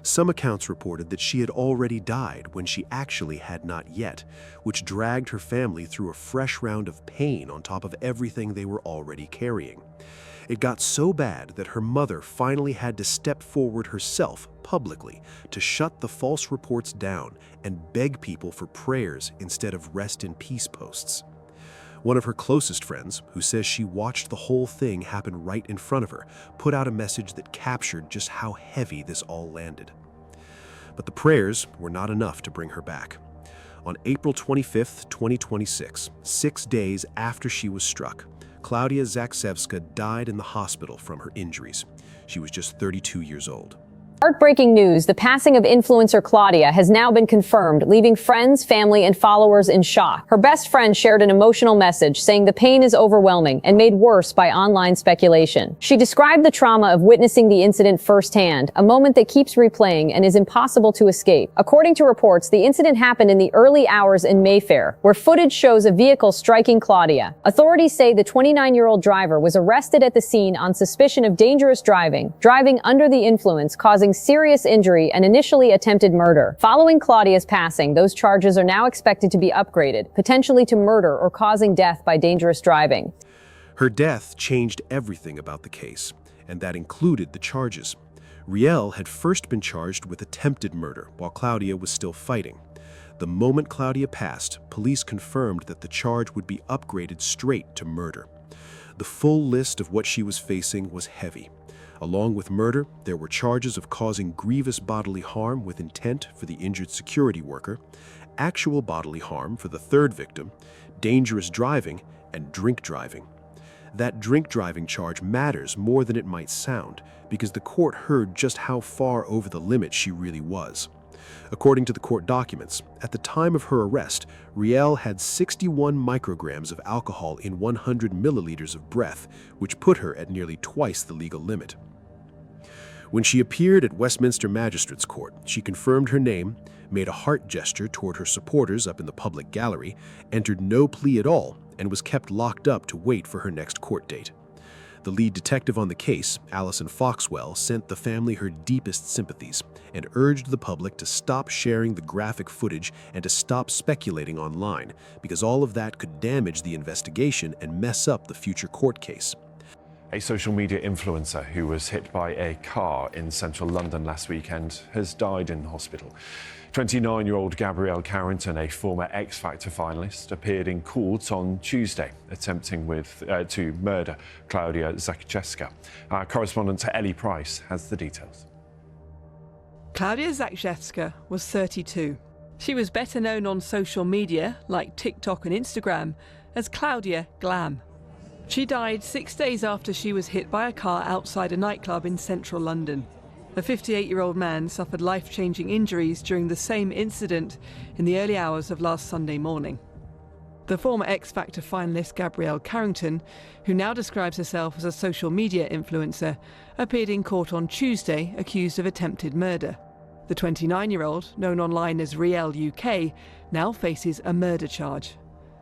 Some accounts reported that she had already died when she actually had not yet, which dragged her family through a fresh round of pain on top of everything they were already carrying. It got so bad that her mother finally had to step forward herself publicly to shut the false reports down and beg people for prayers instead of rest in peace posts. One of her closest friends, who says she watched the whole thing happen right in front of her, put out a message that captured just how heavy this all landed. But the prayers were not enough to bring her back. On April 25, 2026, 6 days after she was struck, Claudia Zakszewska died in the hospital from her injuries. She was just 32 years old. Heartbreaking news, the passing of influencer Claudia has now been confirmed, leaving friends, family, and followers in shock. Her best friend shared an emotional message saying the pain is overwhelming and made worse by online speculation. She described the trauma of witnessing the incident firsthand, a moment that keeps replaying and is impossible to escape. According to reports, the incident happened in the early hours in Mayfair, where footage shows a vehicle striking Claudia. Authorities say the 29-year-old driver was arrested at the scene on suspicion of dangerous driving under the influence, causing serious injury and initially attempted murder. Following Claudia's passing, those charges are now expected to be upgraded, potentially to murder or causing death by dangerous driving. Her death changed everything about the case, and that included the charges. Riel had first been charged with attempted murder while Claudia was still fighting. The moment Claudia passed, police confirmed that the charge would be upgraded straight to murder. The full list of what she was facing was heavy. Along with murder, there were charges of causing grievous bodily harm with intent for the injured security worker, actual bodily harm for the third victim, dangerous driving, and drink driving. That drink driving charge matters more than it might sound, because the court heard just how far over the limit she really was. According to the court documents, at the time of her arrest, Riel had 61 micrograms of alcohol in 100 milliliters of breath, which put her at nearly twice the legal limit. When she appeared at Westminster Magistrates Court, she confirmed her name, made a heart gesture toward her supporters up in the public gallery, entered no plea at all, and was kept locked up to wait for her next court date. The lead detective on the case, Alison Foxwell, sent the family her deepest sympathies and urged the public to stop sharing the graphic footage and to stop speculating online, because all of that could damage the investigation and mess up the future court case. A social media influencer who was hit by a car in central London last weekend has died in hospital. 29-year-old Gabrielle Carrington, a former X Factor finalist, appeared in court on Tuesday, attempting to murder Claudia Zakszewska. Our correspondent Ellie Price has the details. Claudia Zakszewska was 32. She was better known on social media, like TikTok and Instagram, as Claudia Glam. She died 6 days after she was hit by a car outside a nightclub in central London. A 58-year-old man suffered life-changing injuries during the same incident in the early hours of last Sunday morning. The former X Factor finalist Gabrielle Carrington, who now describes herself as a social media influencer, appeared in court on Tuesday accused of attempted murder. The 29-year-old, known online as Riel UK, now faces a murder charge.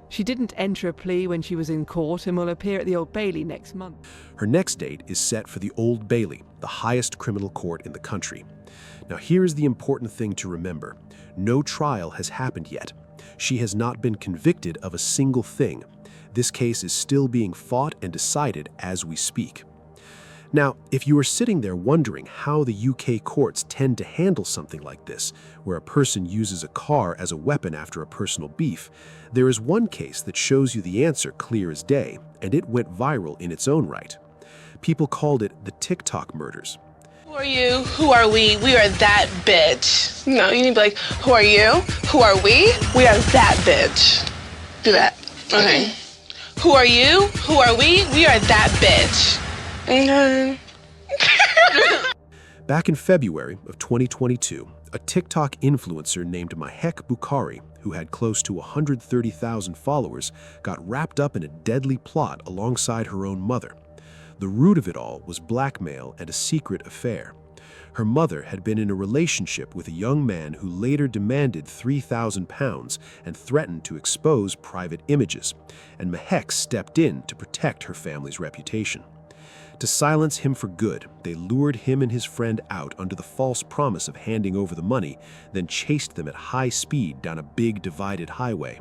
She didn't enter a plea when she was in court and will appear at the Old Bailey next month. Her next date is set for the Old Bailey, the highest criminal court in the country. Now here is the important thing to remember. No trial has happened yet. She has not been convicted of a single thing. This case is still being fought and decided as we speak. Now, if you are sitting there wondering how the UK courts tend to handle something like this, where a person uses a car as a weapon after a personal beef, there is one case that shows you the answer clear as day, and it went viral in its own right. People called it the TikTok murders. Who are you? Who are we? We are that bitch. No, you need to be like, who are you? Who are we? We are that bitch. Do that. Okay. Who are you? Who are we? We are that bitch. Okay. Back in February of 2022, a TikTok influencer named Mahek Bukhari, who had close to 130,000 followers, got wrapped up in a deadly plot alongside her own mother. The root of it all was blackmail and a secret affair. Her mother had been in a relationship with a young man who later demanded £3,000 and threatened to expose private images, and Mahek stepped in to protect her family's reputation. To silence him for good, they lured him and his friend out under the false promise of handing over the money, then chased them at high speed down a big divided highway.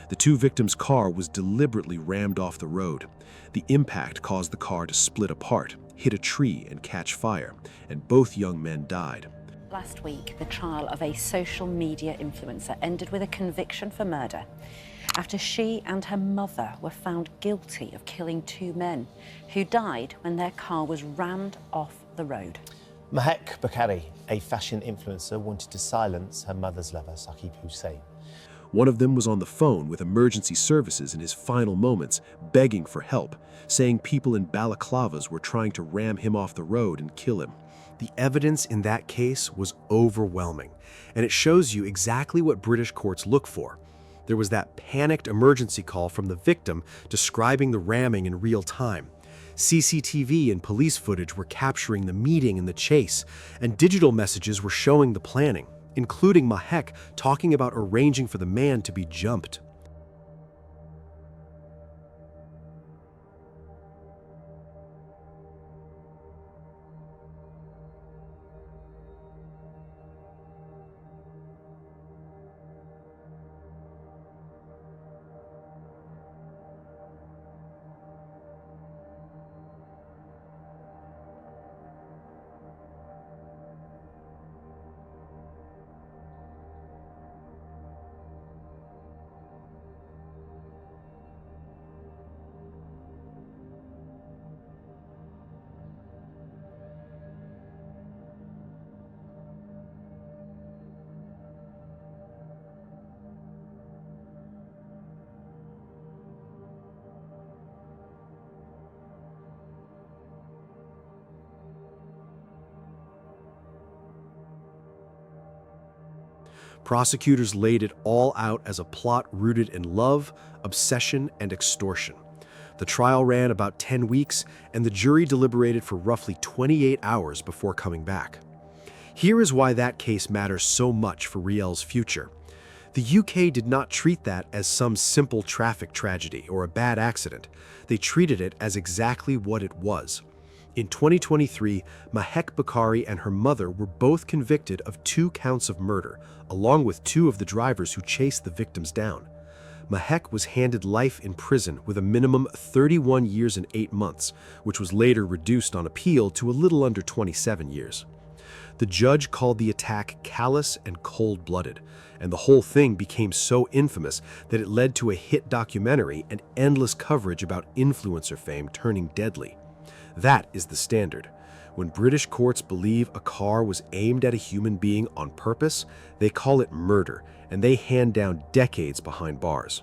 The two victims' car was deliberately rammed off the road. The impact caused the car to split apart, hit a tree and catch fire, and both young men died. Last week, the trial of a social media influencer ended with a conviction for murder after she and her mother were found guilty of killing two men who died when their car was rammed off the road. Mahek Bukhari, a fashion influencer, wanted to silence her mother's lover, Saqib Hussain. One of them was on the phone with emergency services in his final moments, begging for help, saying people in balaclavas were trying to ram him off the road and kill him. The evidence in that case was overwhelming, and it shows you exactly what British courts look for. There was that panicked emergency call from the victim describing the ramming in real time. CCTV and police footage were capturing the meeting and the chase, and digital messages were showing the planning, including Mahek talking about arranging for the man to be jumped. Prosecutors laid it all out as a plot rooted in love, obsession, and extortion. The trial ran about 10 weeks, and the jury deliberated for roughly 28 hours before coming back. Here is why that case matters so much for Riel's future. The UK did not treat that as some simple traffic tragedy or a bad accident. They treated it as exactly what it was. In 2023, Mahek Bukhari and her mother were both convicted of 2 counts of murder, along with 2 of the drivers who chased the victims down. Mahek was handed life in prison with a minimum 31 years and 8 months, which was later reduced on appeal to a little under 27 years. The judge called the attack callous and cold-blooded, and the whole thing became so infamous that it led to a hit documentary and endless coverage about influencer fame turning deadly. That is the standard. When British courts believe a car was aimed at a human being on purpose, they call it murder, and they hand down decades behind bars.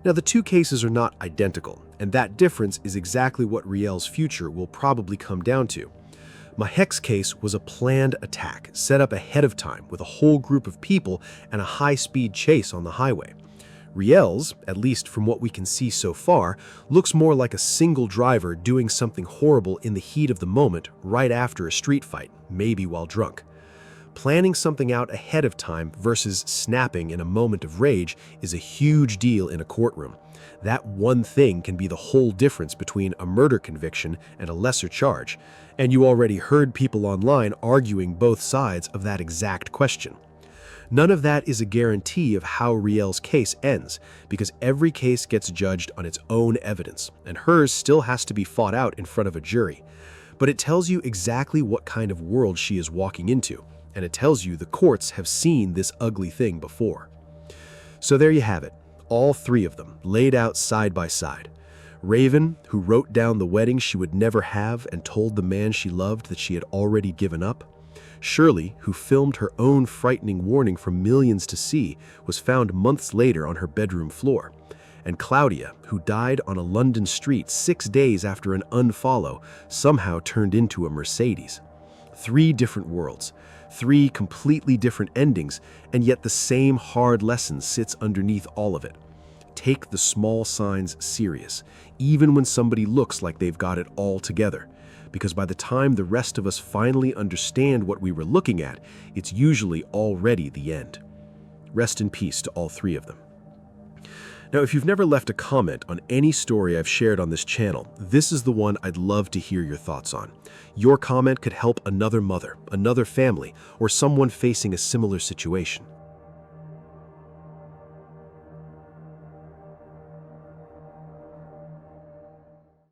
Now, the 2 cases are not identical, and that difference is exactly what Riel's future will probably come down to. Mahek's case was a planned attack, set up ahead of time with a whole group of people and a high-speed chase on the highway. Riel's, at least from what we can see so far, looks more like a single driver doing something horrible in the heat of the moment right after a street fight, maybe while drunk. Planning something out ahead of time versus snapping in a moment of rage is a huge deal in a courtroom. That one thing can be the whole difference between a murder conviction and a lesser charge, and you already heard people online arguing both sides of that exact question. None of that is a guarantee of how Riel's case ends, because every case gets judged on its own evidence, and hers still has to be fought out in front of a jury. But it tells you exactly what kind of world she is walking into, and it tells you the courts have seen this ugly thing before. So there you have it, all 3 of them, laid out side by side. Raven, who wrote down the wedding she would never have and told the man she loved that she had already given up. Shirley, who filmed her own frightening warning for millions to see, was found months later on her bedroom floor. And Claudia, who died on a London street 6 days after an unfollow, somehow turned into a Mercedes. 3 different worlds, 3 completely different endings, and yet the same hard lesson sits underneath all of it. Take the small signs serious, even when somebody looks like they've got it all together. Because by the time the rest of us finally understand what we were looking at, it's usually already the end. Rest in peace to all 3 of them. Now, if you've never left a comment on any story I've shared on this channel, this is the one I'd love to hear your thoughts on. Your comment could help another mother, another family, or someone facing a similar situation.